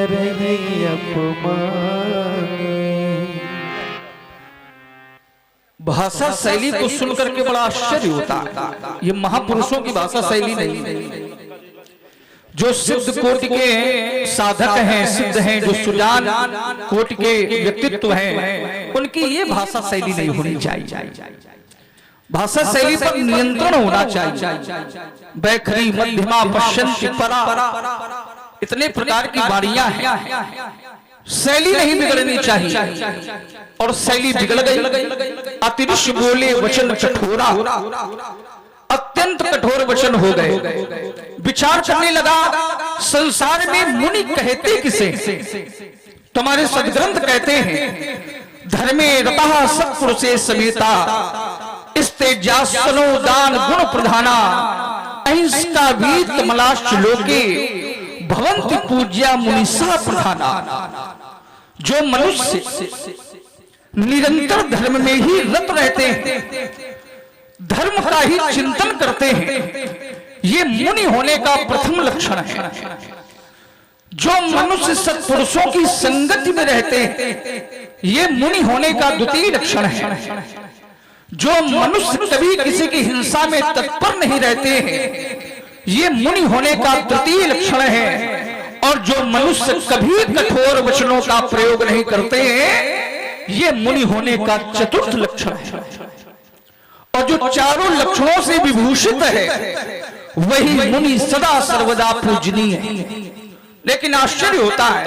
करें अपमानी। भाषा शैली को सुनकर के बड़ा आश्चर्य होता है। ये महापुरुषों की भाषा शैली नहीं है। जो सिद्ध कोटि के साधक हैं, सिद्ध हैं, जो सुजान कोटि के व्यक्तित्व हैं, उनकी ये भाषा शैली नहीं होनी चाहिए। भाषा शैली पर नियंत्रण होना चाहिए। बैखरी, मध्यमा, पश्चिम, परा, इतने प्रकार की वाणियां हैं। शैली नहीं बिगड़नी चाहिए, और शैली बिगड़ गई। अतिरिक्त बोले वचन कठोरा, अत्यंत कठोर वचन हो गए। विचार करने लगा, संसार में मुनि कहते किसे? तुम्हारे सदग्रंथ कहते हैं, धर्मे रतः सत्पुरुषे समेता, इस्तेजासनो दान गुण प्रधाना, अहिंसा वीत मलाश्च लोके, भवन्ति पूज्या मुनिसा प्रधाना। जो मनुष्य निरंतर धर्म में ही रत रहते हैं, धर्म का ही चिंतन करते हैं, ये मुनि होने का प्रथम लक्षण है। जो मनुष्य सत्पुरुषों की संगति में रहते हैं, ये मुनि होने का द्वितीय लक्षण है। जो मनुष्य कभी किसी की हिंसा में तत्पर नहीं रहते हैं, ये मुनि होने का तृतीय लक्षण है। और जो मनुष्य कभी कठोर वचनों का प्रयोग नहीं करते हैं, ये मुनि होने का चतुर्थ लक्षण है। और जो चारों लक्षणों से विभूषित है, वही मुनि सदा सर्वदा पूजनीय है। लेकिन आश्चर्य होता है,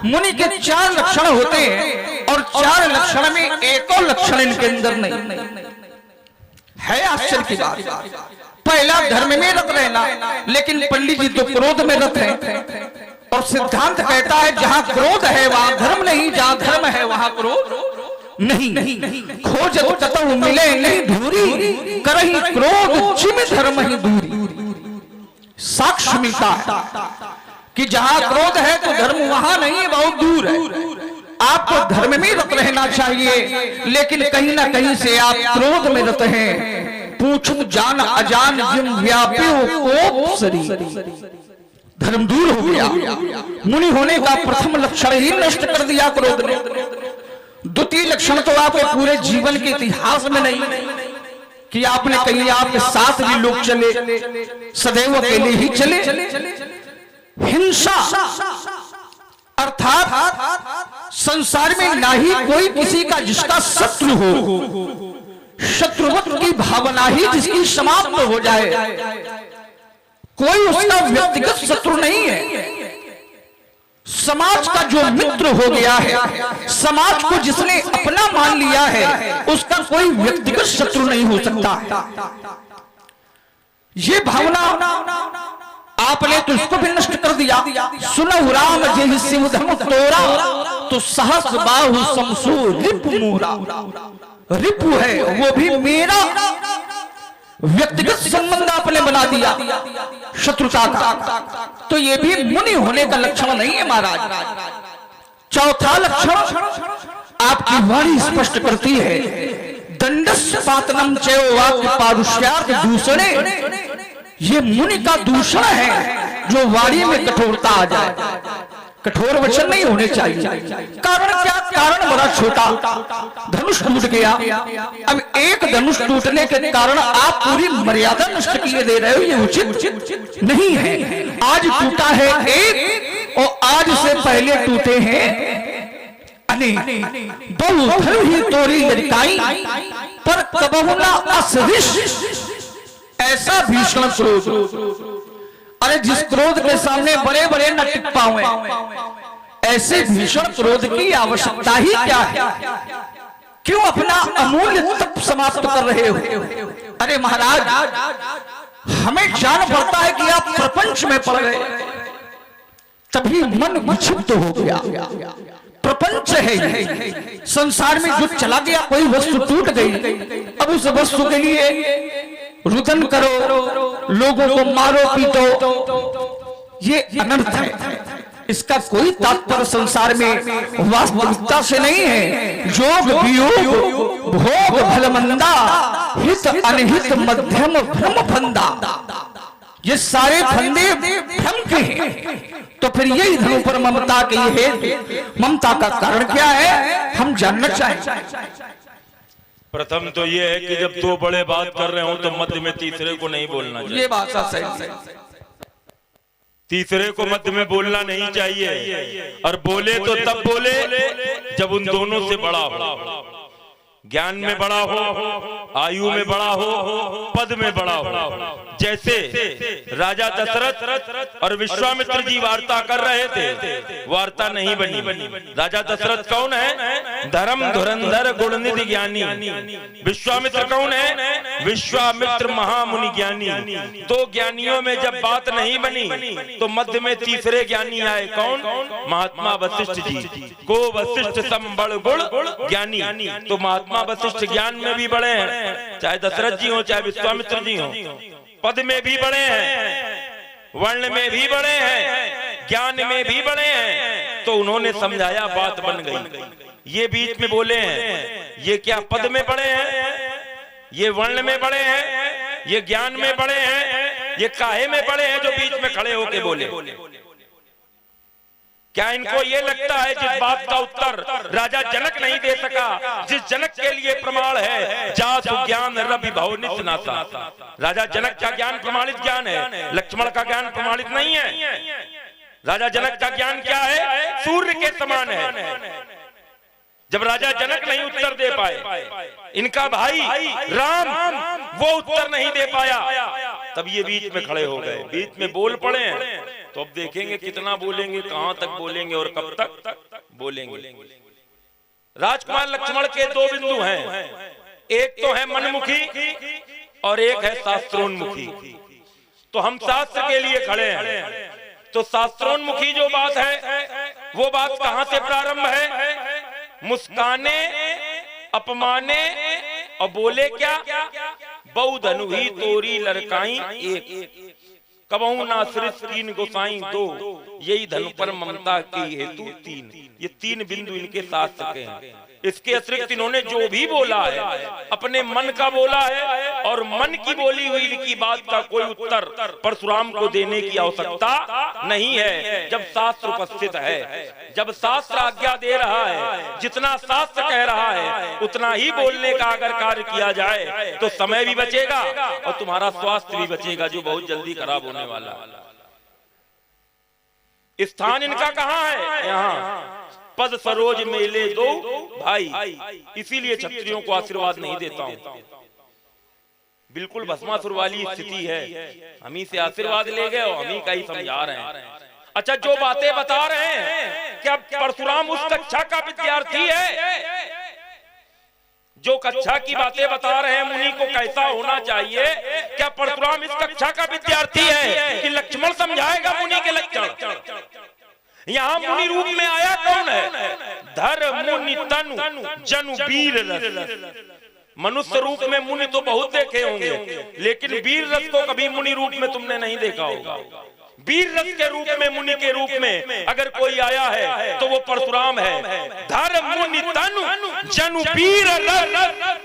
मुनि के 4 लक्षण होते हैं और 4 लक्षण में एको लक्षण इनके अंदर नहीं है। आश्चर्य की बात। पहला धर्म में रत रहना, लेकिन पंडित जी तो क्रोध में रत हैं। और सिद्धांत कहता है, जहां क्रोध है वहां धर्म नहीं, जहां धर्म है वहां क्रोध नहीं। खोज ततौ मिले नहीं धूरी, करही क्रोध जिम धर्म ही दूरी। साक्ष्य मिलता है कि जहां क्रोध है तो धर्म वहां नहीं है, बहुत दूर है। आपको धर्म में रत रहना चाहिए, लेकिन कहीं ना कहीं से आप क्रोध में रत हैं। पूछो जान अजान जिम व्याप्यो कोप शरीर, धर्म दूर हो गया। मुनि होने का प्रथम लक्षण ही नष्ट कर दिया क्रोध ने। द्वितीय लक्षण तो आपके पूरे जीवन के इतिहास में नहीं कि आपने कहीं आपके साथ भी लोग चले, सदैव अकेले ही चले। हिंसा अर्थात संसार में ना ही कोई किसी का जिसका शत्रु हो, शत्रुवत की भावना ही जिसकी समाप्त हो जाए। कोई उसका व्यक्तिगत शत्रु नहीं है। समाज का जो मित्र हो गया है, समाज को जिसने अपना मान लिया है, उसका कोई व्यक्तिगत शत्रु नहीं हो सकता है। ये भावना आपने तो इसको भी नष्ट कर दिया। सुनहु राम जेहि सिंह धम तोरा, तो सहस बाहु समसु रिपु मोरा। रिपु है वो भी मेरा, व्यक्तिगत संबंध आपने बना दिया शत्रुता का, तो ये भी मुनि होने का लक्षण नहीं है महाराज। चौथा लक्षण आपकी वाणी स्पष्ट करती है, दंडस्य पातनम चयो वाक्य पारुष्यार्थ दूषणे। ये मुनि का दूषण है जो वाणी में कठोरता आ जाए। कठोर वचन नहीं होने चाहिए। कारण क्या? कारण बड़ा छोटा, धनुष टूट गया। अब एक धनुष टूटने के कारण आप पूरी मर्यादा नष्ट किए दे रहे हो, ये उचित नहीं है। आज टूटा है एक, और आज से पहले टूटे हैं बहु धर्म ही तोरी लड़काई, पर कबहु ना असरिश। ऐसा भीषण क्रोध, अरे जिस क्रोध के सामने बड़े बड़े न टिक पाए, ऐसे भीषण क्रोध की आवश्यकता ही क्या है? क्यों अपना अमूल्य तप समाप्त कर रहे हो? अरे महाराज, हमें जान पड़ता है कि आप प्रपंच में पड़ गए, तभी मन विक्षिप्त हो गया। प्रपंच है, संसार में जो चला गया, कोई वस्तु टूट गई, अब उस वस्तु के लिए रुदन करो, लोगों को मारो पीटो, ये अनर्थ है। इसका कोई तात्पर्य संसार में वास्तविकता से नहीं है। जोग वियोग भोग भलमंदा, हित अनहित मध्यम भ्रम फंदा, ये सारे फंदे भ्रम के हैं। तो फिर यही धनु पर ममता के ये ममता का कारण क्या है, हम जानना चाहेंगे। प्रथम तो ये है कि जब दो बड़े बात कर रहे हो तो मध्य में तीसरे को नहीं बोलना चाहिए। ये बात सही। तीसरे को मध्य में बोलना नहीं चाहिए, और बोले तो तब बोले जब उन दोनों से बड़ा हो, ज्ञान में बड़ा हो, आयु में बड़ा हो, पद में बड़ा हो। जैसे राजा दशरथ और विश्वामित्र जी वार्ता कर रहे थे, वार्ता नहीं बनी। राजा दशरथ कौन है? धर्म धुरंधर गुणनिधि ज्ञानी। विश्वामित्र कौन है? विश्वामित्र महामुनि ज्ञानी। दो ज्ञानियों में जब बात नहीं बनी तो मध्य में तीसरे ज्ञानी आए। कौन? महात्मा वशिष्ठ जी को वशिष्ठ संबड़ गुण ज्ञानी। तो महात्मा वशिष्ठ ज्ञान में भी बड़े हैं, चाहे दशरथ जी हो चाहे विश्वामित्र जी हो। पद में भी बड़े हैं, वर्ण में भी बड़े हैं, ज्ञान में भी बड़े हैं। तो उन्होंने समझाया, बात बन गई। ये बीच में बोले हैं, ये क्या पद में बड़े हैं, ये वर्ण में बड़े हैं, ये ज्ञान में बड़े हैं, ये काहे में बड़े हैं जो बीच में खड़े होके बोले? क्या इनको ये लगता है जिस बात का उत्तर राजा जनक नहीं दे सका, जिस जनक के लिए प्रमाण है जासु ज्ञान रवि भव नित नासा। राजा जनक का ज्ञान प्रमाणित ज्ञान है, लक्ष्मण का ज्ञान प्रमाणित नहीं है। राजा जनक का ज्ञान क्या है? सूर्य के समान है। जब राजा जनक नहीं उत्तर दे पाए, इनका भाई राम वो उत्तर नहीं दे पाया, तब ये बीच में खड़े हो गए, बीच में बोल पड़े हैं। तो अब देखेंगे कितना बोलेंगे, कहां तक बोलेंगे और कब तक बोलेंगे। राजकुमार लक्ष्मण के दो बिंदु हैं, एक तो है मनमुखी और एक है शास्त्रोन्मुखी। तो हम शास्त्र के लिए खड़े हैं। तो शास्त्रोन्मुखी जो बात है वो बात कहां से प्रारंभ है? मुस्काने, अपमाने और बोले क्या? बहुत अनुही तोरी लड़काई एक, कबहू ना सृष्ट तीन गोसाई दो, यही धनु पर ममता की हेतु तीन। ये तीन बिंदु इनके शास्त्र के हैं। इसके अतिरिक्त इन्होंने जो भी बोला है अपने मन का बोला है, और मन की बोली हुई की बात का कोई उत्तर परशुराम को देने की आवश्यकता नहीं है। जब शास्त्र उपस्थित है, जब शास्त्र आज्ञा दे रहा है, जितना शास्त्र कह रहा है उतना ही बोलने का अगर कार्य किया जाए तो समय भी बचेगा और तुम्हारा स्वास्थ्य भी बचेगा, जो बहुत जल्दी खराब होने वाला। स्थान इनका कहाँ है? यहाँ पद सरोज मेले दो भाई। इसीलिए क्षत्रियों को आशीर्वाद नहीं देता हूं। बिल्कुल भस्मासुर वाली स्थिति है, हम ही से आशीर्वाद ले गए और हम ही का ही समझा रहे हैं। अच्छा, जो बातें बता रहे हैं, क्या परशुराम उस कक्षा का विद्यार्थी है? जो कक्षा की बातें बता रहे हैं मुनि को कैसा होना चाहिए, क्या परशुराम इस कक्षा का विद्यार्थी है कि लक्ष्मण समझाएगा मुनि के लक्षण? यहाँ मुनि रूप में आया कौन है? धर मुनि तनु जनु वीर रस। मनुष्य रूप में मुनि तो बहुत देखे होंगे, लेकिन वीर रस को कभी मुनि रूप में तुमने नहीं देखा होगा। वीर रस के रूप में, मुनि के रूप में अगर कोई आया है तो वो परशुराम है। धर मुनि तनु जनु वीर रस,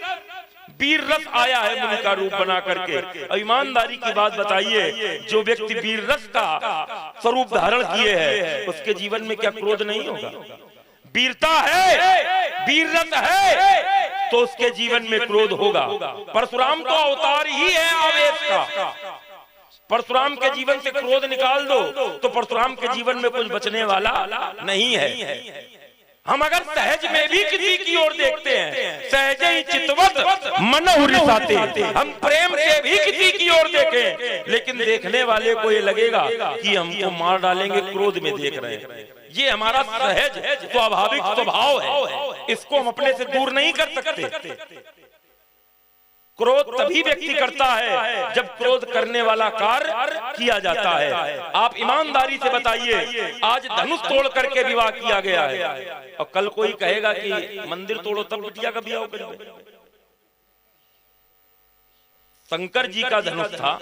वीर रस आया है मुनि का रूप बना करके। और ईमानदारी की बात बताइए, जो व्यक्ति वीर रस का स्वरूप धारण किए है उसके जीवन में क्या क्रोध नहीं होगा? वीरता है, वीर रस है तो उसके जीवन में क्रोध होगा। परशुराम तो अवतार ही है आवेश का। परशुराम के जीवन से क्रोध निकाल दो तो परशुराम के जीवन में कुछ बचने वाला नहीं है। हम अगर सहज में भी किसी की ओर देखते हैं, सहज ही चितवत मनहु रिसाते, हम प्रेम से भी किसी की ओर देखें, लेकिन देखने वाले को ये लगेगा कि हमको मार डालेंगे, क्रोध में देख रहे हैं। ये हमारा सहज स्वाभाविक स्वभाव है, इसको हम अपने से दूर नहीं कर सकते। क्रोध तभी व्यक्ति करता है जब क्रोध करने वाला कार्य किया जाता है। आप ईमानदारी से बताइए, आज धनुष तोड़ करके विवाह किया गया है और कल कोई कहेगा कि मंदिर तोड़ो तब बिटिया का विवाह करेंगे। शंकर जी का धनुष था,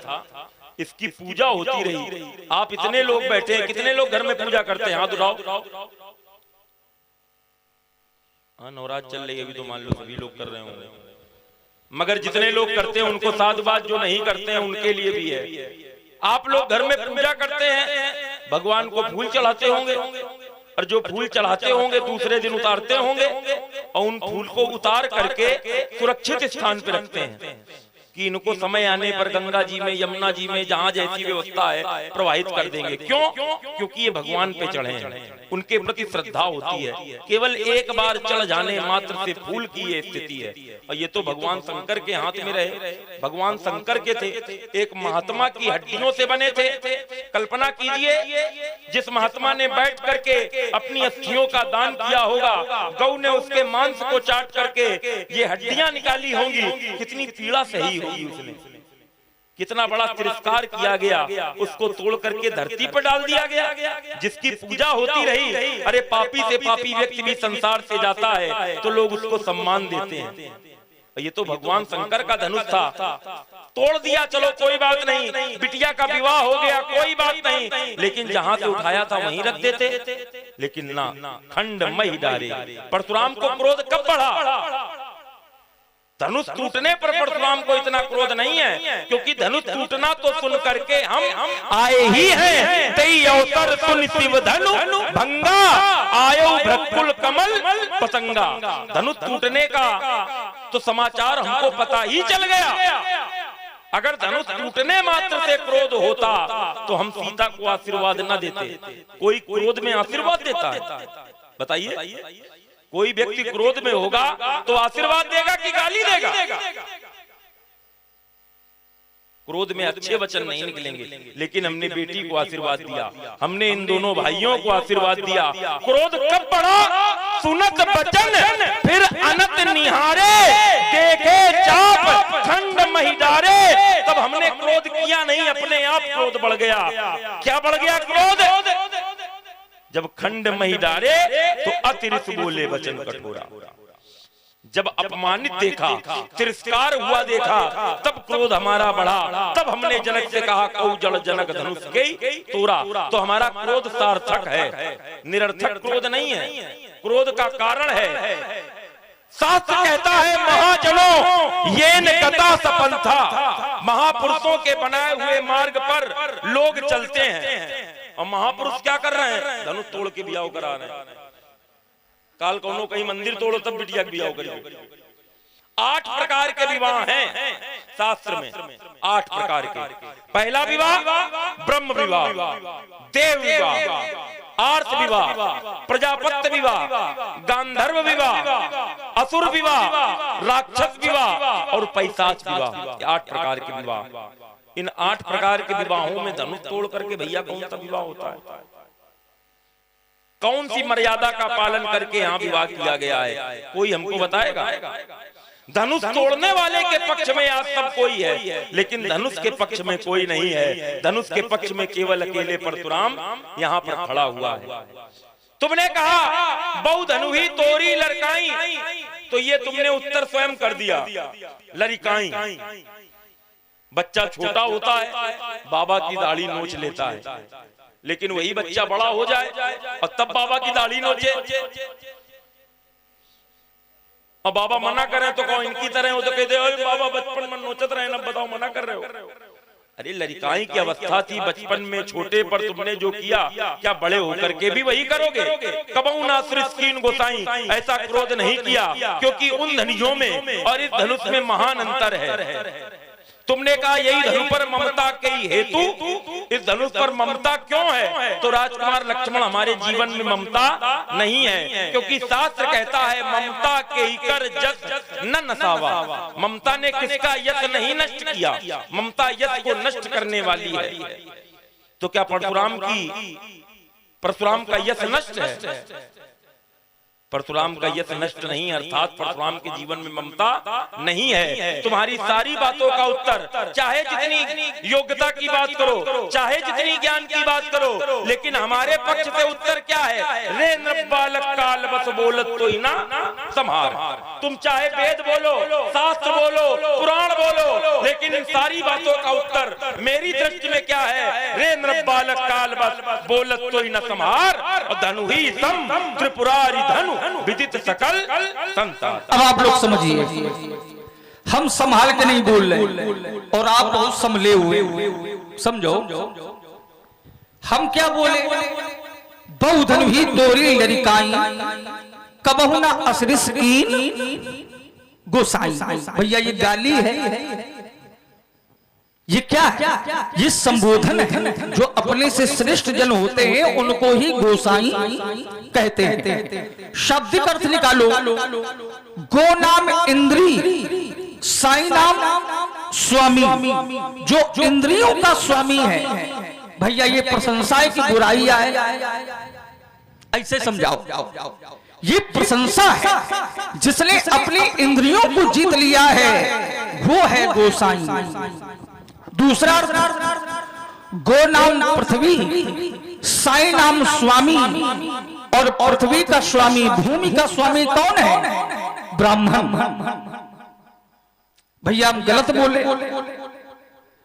इसकी पूजा होती रही। आप इतने लोग बैठे हैं, कितने लोग घर में पूजा करते हैं? हाथ उठाओ। हाँ, नवरात्र चल रही है अभी तो मान लो सभी लोग कर रहे होंगे, मगर जितने लोग करते हैं उनको साधुवाद, जो नहीं करते हैं उनके लिए भी है। आप लोग घर में पूजा करते हैं, भगवान को फूल चढ़ाते होंगे, और जो फूल चढ़ाते होंगे दूसरे दिन उतारते होंगे, और उन फूल को उतार करके सुरक्षित स्थान पर रखते हैं कि इनको समय आने पर गंगा जी में, यमुना जी में, जहाँ जैसी व्यवस्था है प्रवाहित कर देंगे। क्यों? क्योंकि ये भगवान पे चढ़े हैं, उनके प्रति श्रद्धा होती है। केवल एक बार चढ़ जाने मात्र से फूल की ये स्थिति है। और ये तो भगवान शंकर के हाथ में रहे। भगवान शंकर के थे, एक महात्मा की हड्डियों से बने थे। कल्पना कीजिए, जिस महात्मा ने बैठ करके अपनी अस्थियों का दान किया होगा, गौ ने उसके मांस को चाट करके ये हड्डियां निकाली होंगी, कितनी पीड़ा सही होगी उसने, कितना बड़ा तिरस्कार किया गया, उसको तोड़ करके धरती पर डाल दिया गया। जिसकी पूजा होती रही, अरे पापी से पापी व्यक्ति भी संसार से जाता है तो लोग उसको सम्मान देते हैं। ये तो भगवान शंकर का धनुष था, तोड़ दिया, चलो कोई बात नहीं, बिटिया का विवाह हो गया, कोई बात नहीं, लेकिन जहां से उठाया था वहीं रख देते। लेकिन ना, खंड मही डारे। परशुराम को क्रोध कब बढ़ा? धनुष टूटने पर परशुराम को इतना क्रोध नहीं है, क्योंकि धनुष टूटना तो सुन करके हम आए ही हैं। तेई अवसर सुन शिव धनु भंगा, आयो भ्रकुल कमल पतंगा। धनुष टूटने का तो समाचार हमको पता ही चल गया। अगर धनुष टूटने मात्र से क्रोध होता तो हम सीता को आशीर्वाद न देते। कोई क्रोध में आशीर्वाद देता है? बताइए, कोई व्यक्ति क्रोध में होगा तो आशीर्वाद देगा कि गाली देगा? क्रोध में अच्छे वचन नहीं निकलेंगे, लेकिन हमने बेटी को आशीर्वाद दिया, हमने इन दोनों भाइयों को आशीर्वाद दिया। क्रोध कब बढ़ा? सुनत वचन फिर अनत निहारे, देखे चाप खंड मही डारे। तब हमने क्रोध किया नहीं, अपने आप क्रोध बढ़ गया। क्या बढ़ गया क्रोध? जब खंड मही डारे तो अतिरिक्त बोले वचन कठोरा। जब अपमानित देखा, तिरस्कार हुआ देखा, तब क्रोध हमारा बढ़ा। तब हमने जनक से कहा, कौ जड़ जनक धनुष के तोरा। तो हमारा क्रोध सार्थक है, निरर्थक क्रोध नहीं है। क्रोध का कारण है, शास्त्र कहता है, महाजनों ये नता सपंथा। महापुरुषों के बनाए हुए मार्ग पर लोग चलते हैं, और महापुरुष क्या कर रहे हैं? धनुष तोड़ के बियाह करा रहे हैं। काल कौनो कहीं मंदिर तोड़ो तब बिटिया के बियाह करिए। 8 प्रकार के विवाह हैं शास्त्र में, 8 प्रकार के। पहला विवाह ब्रह्म विवाह, देव विवाह, आर्ष विवाह, प्रजापत्य विवाह, गांधर्व विवाह, असुर विवाह, राक्षस विवाह और पैशाच विवाह। 8 प्रकार के विवाह। इन 8 प्रकार के विवाहों में धनुष तोड़ करके भैया कौन सा विवाह होता है? कौन सी मर्यादा का पालन करके यहाँ विवाह किया गया है? कोई हमको बताएगा? धनुष तोड़ने वाले के पक्ष में आज सब कोई है, लेकिन धनुष के पक्ष में कोई नहीं है। धनुष के पक्ष में केवल अकेले परशुराम यहाँ पर खड़ा हुआ है। तुमने कहा बहु धनु ही तोरी लड़काई, तो ये तुमने उत्तर स्वयं कर दिया, लड़काई। बच्चा छोटा होता है, बाबा की दाढ़ी नोच लेता है, लेकिन वही बच्चा बड़ा हो जाए और तब बाबा की दाढ़ी नोचे। और बाबा मना करें तो कहो इनकी तरह हो, तो कहते हो बाबा बचपन में नोचत रहे ना, बताओ मना कर रहे हो। अरे लड़काई की अवस्था थी, बचपन में छोटे पर तुमने जो किया, क्या बड़े होकर के भी वही करोगे? कबहू ना सुरस्कीन गोसाई ऐसा क्रोध नहीं किया, क्योंकि उन धनुषों में और इस धनुष में महान अंतर है। तुमने कहा यही धनुष पर ममता के हेतु, इस धनुष पर ममता क्यों है? तो राजकुमार लक्ष्मण हमारे जीवन में ममता नहीं है, क्योंकि शास्त्र कहता है ममता के ही कर जस न नसावा। ममता ने किसका यश नहीं नष्ट किया, ममता यश को नष्ट करने वाली है। तो क्या परशुराम का यश नष्ट है? परशुराम का यश नष्ट नहीं, अर्थात परशुराम के जीवन में ममता नहीं है। तुम्हारी सारी बातों का उत्तर, चाहे जितनी योग्यता की बात करो, चाहे जितनी ज्ञान की बात करो, लेकिन हमारे पक्ष से उत्तर क्या है? रे नब्बालक काल बस बोलत तो ही ना संहार। तुम चाहे वेद बोलो, शास्त्र बोलो, पुराण बोलो, लेकिन इन सारी बातों का उत्तर मेरी दृष्टि में क्या है? रे नब्बालक काल बस बोलत तो ही न संहार, और धनु ही सम त्रिपुरारी धनु विदित सकल संतान। अब आप लोग समझिए, हम संभाल के नहीं बोल रहे और आप बहुत संभले हुए, समझो। हम क्या बोले, बहुधन भी दोरी लड़काई, कबहु ना असरिस कीन गोसाई। भैया ये गाली है, ये क्या है? ये संबोधन है। जो अपने से श्रेष्ठ जन होते हैं उनको ही गोसाई कहते हैं। शाब्दिक अर्थ निकालो, गो नाम इंद्री, साई नाम स्वामी। जो इंद्रियों का स्वामी है, भैया ये प्रशंसा है कि बुराई है? ऐसे समझाओ, ये प्रशंसा है। जिसने अपनी इंद्रियों को जीत लिया है वो है गोसाई। दूसरा गो नाम पृथ्वी, साई नाम स्वामी। और पृथ्वी का स्वामी, भूमि का स्वामी कौन है? ब्राह्मण। भैया हम गलत बोले,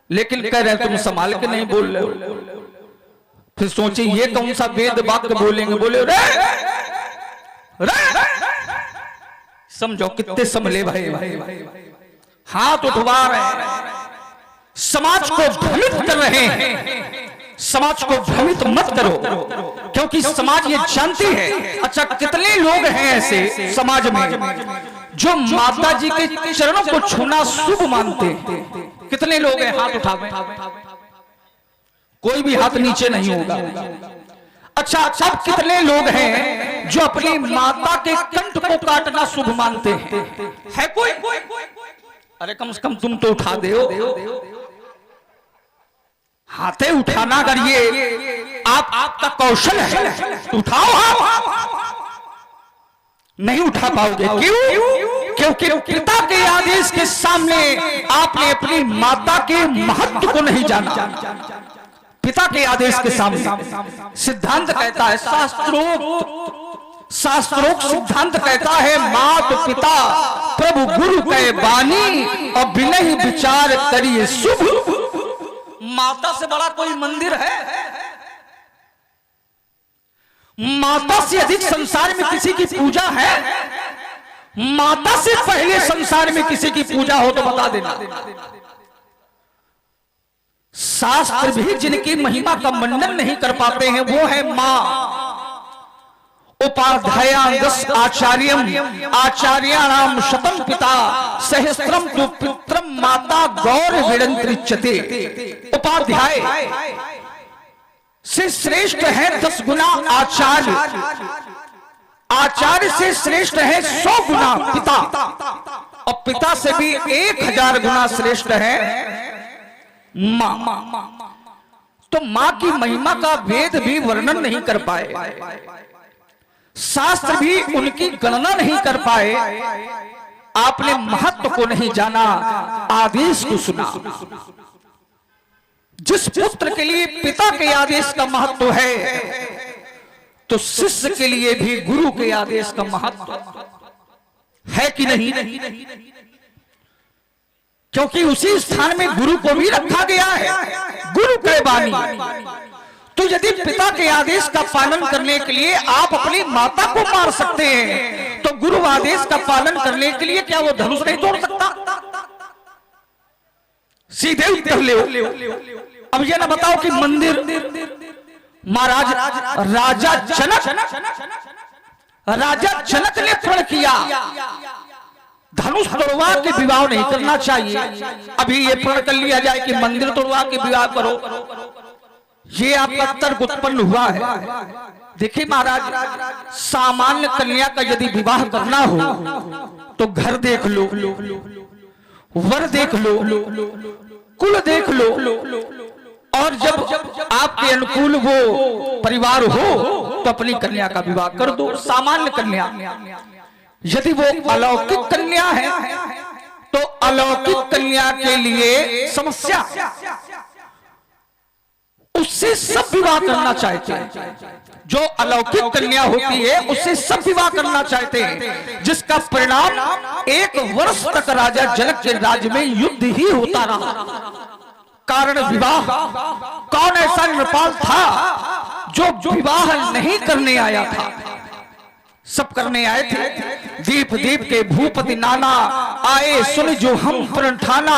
लेकिन कह रहे तुम संभाल के नहीं बोल रहे हो। फिर सोचे ये कौन सा वेद वाक्य बोलेंगे। बोले रे समझो कितने संभले भाई, हाथ उठवा रहे, समाज को भ्रमित कर रहे हैं। समाज को भ्रमित मत करो, क्योंकि समाज ये जानती है। अच्छा, कितने लोग हैं ऐसे समाज में जो माता जी के चरणों को छूना शुभ मानते हैं? कितने लोग हैं? हाथ उठावे, कोई भी हाथ नीचे नहीं होगा। अच्छा, अब कितने लोग हैं जो अपनी माता के कंठ को काटना शुभ मानते हैं? है कोई? अरे कम से कम तुम तो उठा दो। हाथे उठाना अगर ये आपका कौशल है तो उठाओ हाथ। नहीं उठा पाओगे, क्यों? क्योंकि पिता के आदेश के सामने आपने अपनी माता के महत्व को नहीं जाना। पिता के आदेश के सामने सिद्धांत कहता है, शास्त्रोक्त सिद्धांत कहता है, मात पिता प्रभु गुरु कहे बानी, और बिना ही विचार करिए शुभ। माता से बड़ा कोई मंदिर है? माता से अधिक संसार में किसी की पूजा है? माता से पहले संसार में किसी की पूजा हो तो बता देना। शास्त्र भी जिनकी महिमा का मंडन नहीं कर पाते हैं वो है मां। उपाध्यायांगस आचार्यम आचार्याणाम शतम पिता सहस्त्रम तु पित्रम माता गौर विडंत्रिच्यते। उपाध्याय से श्रेष्ठ है 10 गुना आचार्य, आचार्य से श्रेष्ठ है 100 गुना पिता, और पिता से भी 1000 गुना श्रेष्ठ है मां। तो मां की महिमा का वेद भी वर्णन नहीं कर पाए, शास्त्र भी उनकी गणना नहीं कर पाए। आपने महत्व को नहीं जाना, आदेश को सुना। जिस पुत्र के लिए पिता के आदेश का महत्व है, तो शिष्य के लिए भी गुरु के आदेश का महत्व है कि नहीं? क्योंकि उसी स्थान में गुरु को भी रखा गया है, गुरु के बानी। तो यदि पिता के आदेश का पालन करने के लिए आप अपनी माता को मार सकते हैं, तो गुरु आदेश का पालन करने के लिए क्या वो धनुष नहीं तोड़ सकता? सीधे उत्तर ले। अब ये ना बताओ कि मंदिर महाराज राजा जनक ने प्रण किया धनुष तोड़वा के विवाह नहीं करना चाहिए। अभी ये प्रण कर लिया जाए कि मंदिर तोड़वा के विवाह करो, ये आपका तर्क उत्पन्न हुआ है। देखिए महाराज, सामान्य कन्या का यदि विवाह करना हो तो घर देख लो, वर देख लो, कुल देख लो, और जब आपके अनुकूल वो परिवार हो तो अपनी कन्या का विवाह कर दो। सामान्य कन्या, यदि वो अलौकिक कन्या है तो अलौकिक कन्या के लिए समस्या, उससे सब विवाह करना चाहते हैं। जो अलौकिक कन्या होती है उससे सब विवाह करना चाहते हैं, जिसका परिणाम 1 वर्ष तक राजा जनक के राज्य में युद्ध ही होता रहा। कारण विवाह। कौन ऐसा नृपाल था जो विवाह नहीं करने आया था? सब करने आए थे। दीप दीप के भूपति नाना आए सुन जो हम प्रण ठाना,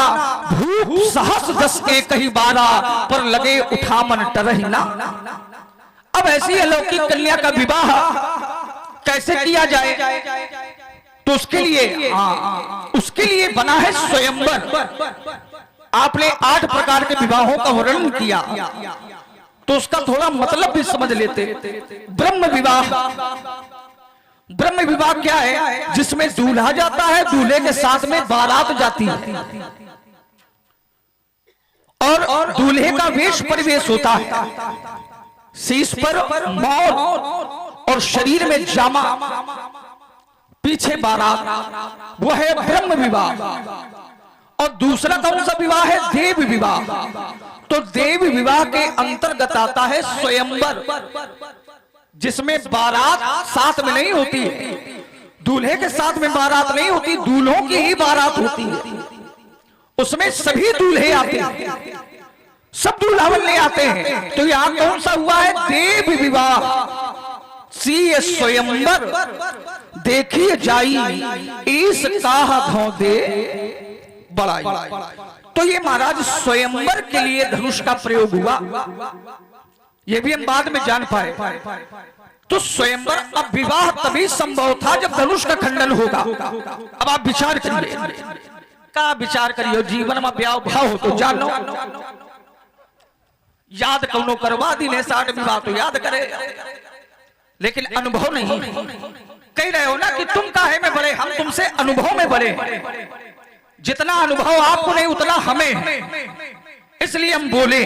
भूप सहस 10 एक ही 12 पर लगे उठा मन टरही ना। अब ऐसी अलौकिक कन्या का विवाह कैसे किया जाए, तो उसके लिए बना है स्वयंवर। आपने 8 प्रकार के विवाहों का वर्णन किया, तो उसका थोड़ा मतलब भी समझ लेते। ब्रह्म विवाह क्या है? जिसमें दूल्हा जाता है, दूल्हे के साथ में बारात जाती है और दूल्हे का वेश परिवेश होता है। शीश पर मोर और शरीर में जामा, पीछे बारात, वो है ब्रह्म विवाह। और दूसरा कौन सा विवाह है? देव विवाह। तो देव विवाह के अंतर्गत आता है स्वयंवर, जिसमें बारात साथ में नहीं होती है, दूल्हे के साथ में बारात नहीं होती, दूल्हों की ही बारात होती है। उसमें सभी दूल्हे आते हैं, सब दूल्हा बनने आते हैं। तो यहां कौन सा हुआ है? देव विवाह। सी स्वयंवर देखिए जाई, ईस काह धो दे बड़ाई। तो ये महाराज स्वयंवर के लिए धनुष का प्रयोग हुआ, ये भी हम बाद में जान पाए। तो स्वयंवर, अब विवाह तभी संभव था जब धनुष का खंडन होगा। अब आप विचार करिए, का विचार करिए, जीवन में ब्याह भाव हो तो जानो, याद कौनो करवा दी ने 60 विवाह तो याद करे, लेकिन अनुभव नहीं। कह रहे हो ना कि तुम काहे में बड़े, हम तुमसे अनुभव में बड़े। जितना अनुभव आपको नहीं उतना हमें है, इसलिए हम बोले,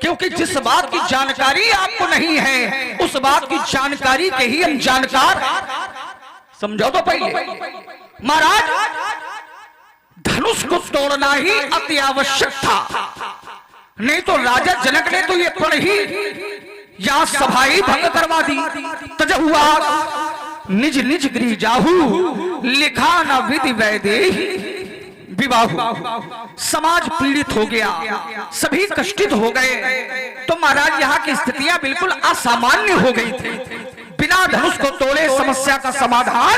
क्योंकि जिस बात की जानकारी आपको नहीं है उस बात की जानकारी के ही हम जानकार। समझो तो पहले महाराज, धनुष को तोड़ना ही अति आवश्यक था, नहीं तो राजा जनक ने तो ये पढ़ ही या सभा ही भंग करवा दी। तजहुआ निज निज गृह जाहू, लिखा न विधि वैदेही विवाह। समाज पीड़ित हो गया, सभी कष्टित हो गए। तो महाराज यहाँ की स्थितियां बिल्कुल असामान्य हो गई थी। बिना धनुष को तोड़े समस्या का समाधान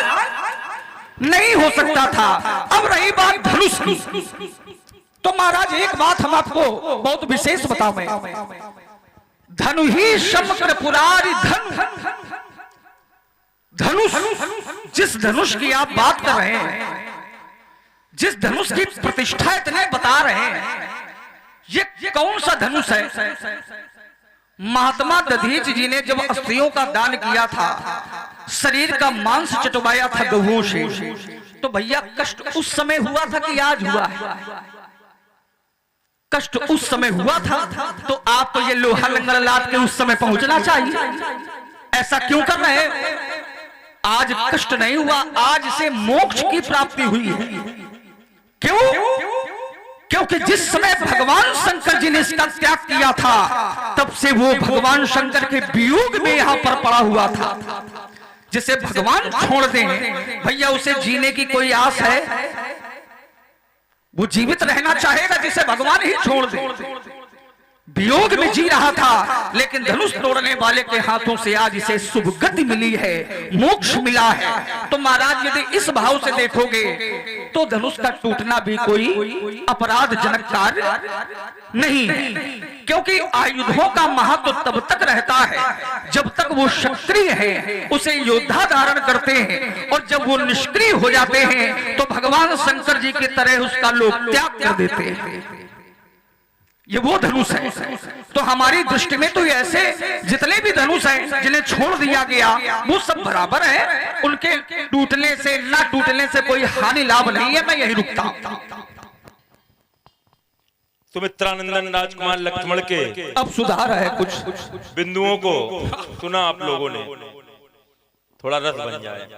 नहीं हो सकता था। अब रही बात धनुष की, तो महाराज एक बात हम आपको बहुत विशेष बताऊं, धनु ही समग्र पुरारी धन। धनुष, जिस धनुष की आप बात कर रहे हैं, जिस धनुष की प्रतिष्ठा इतने बता रहे हैं, ये कौन सा धनुष है? महात्मा दधीच जी ने जब अस्थियों का दान किया था, शरीर का मांस चटवाया था गहुओं से, तो भैया कष्ट उस समय हुआ था कि आज हुआ है? कष्ट उस समय हुआ था, तो आप तो ये लोहा लंगर लाद के उस समय पहुंचना चाहिए। ऐसा क्यों कर रहे हैं? आज कष्ट नहीं हुआ, आज से मोक्ष की प्राप्ति हुई है। क्यों? क्योंकि जिस समय भगवान शंकर जी ने इसका त्याग किया था, तब से वो भगवान शंकर के वियोग में यहां पर पड़ा हुआ था। जिसे भगवान छोड़ दें भैया, उसे जीने की कोई आस है? वो जीवित रहना चाहेगा जिसे भगवान ही छोड़ दे। वियोग में जी रहा था, लेकिन धनुष तोड़ने वाले के हाथों से आज इसे शुभ गति मिली है, मोक्ष मिला है। तो महाराज यदि इस भाव से देखोगे तो धनुष का टूटना भी कोई अपराधजनक कार्य नहीं है, क्योंकि आयुधों का महत्व तब तक रहता है जब तक वो क्षत्रिय है, उसे योद्धा धारण करते हैं, और जब वो निष्क्रिय हो जाते हैं तो भगवान शंकर जी की तरह उसका लोग त्याग कर देते हैं। ये वो धनुष है। तो हमारी दृष्टि में तो ऐसे जितने भी धनुष हैं जिन्हें छोड़ दिया गया वो सब बराबर है, उनके टूटने से ना टूटने से कोई हानि लाभ नहीं है। मैं यही रुकता हूं। सुमित्रानंदन राजकुमार लक्ष्मण के अब सुधार है कुछ बिंदुओं को सुना आप लोगों ने, थोड़ा रस बन जाए।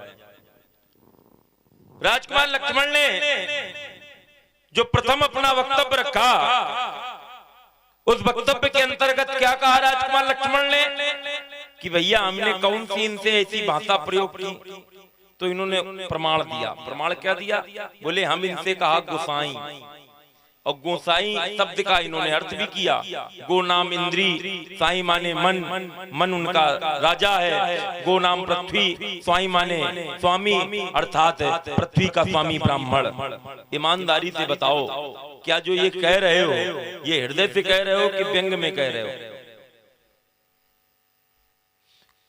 राजकुमार लक्ष्मण ने जो प्रथम अपना वक्तव्य रखा, उस वक्तव्य के अंतर्गत क्या कहा राजकुमार लक्ष्मण ने कि भैया हमने कौन सी इनसे ऐसी भाषा प्रयोग की? तो इन्होंने प्रमाण दिया। प्रमाण क्या दिया? बोले हम इनसे कहा गोसाई, और गोसाई शब्द का इन्होंने अर्थ भी किया। गो नाम इंद्री, साई माने मन, मन उनका राजा है। गो नाम पृथ्वी, स्वाई माने स्वामी, अर्थात पृथ्वी का स्वामी ब्राह्मण। ईमानदारी से बताओ, क्या जो ये कह रहे हो ये हृदय से कह रहे हो कि व्यंग में कह रहे हो?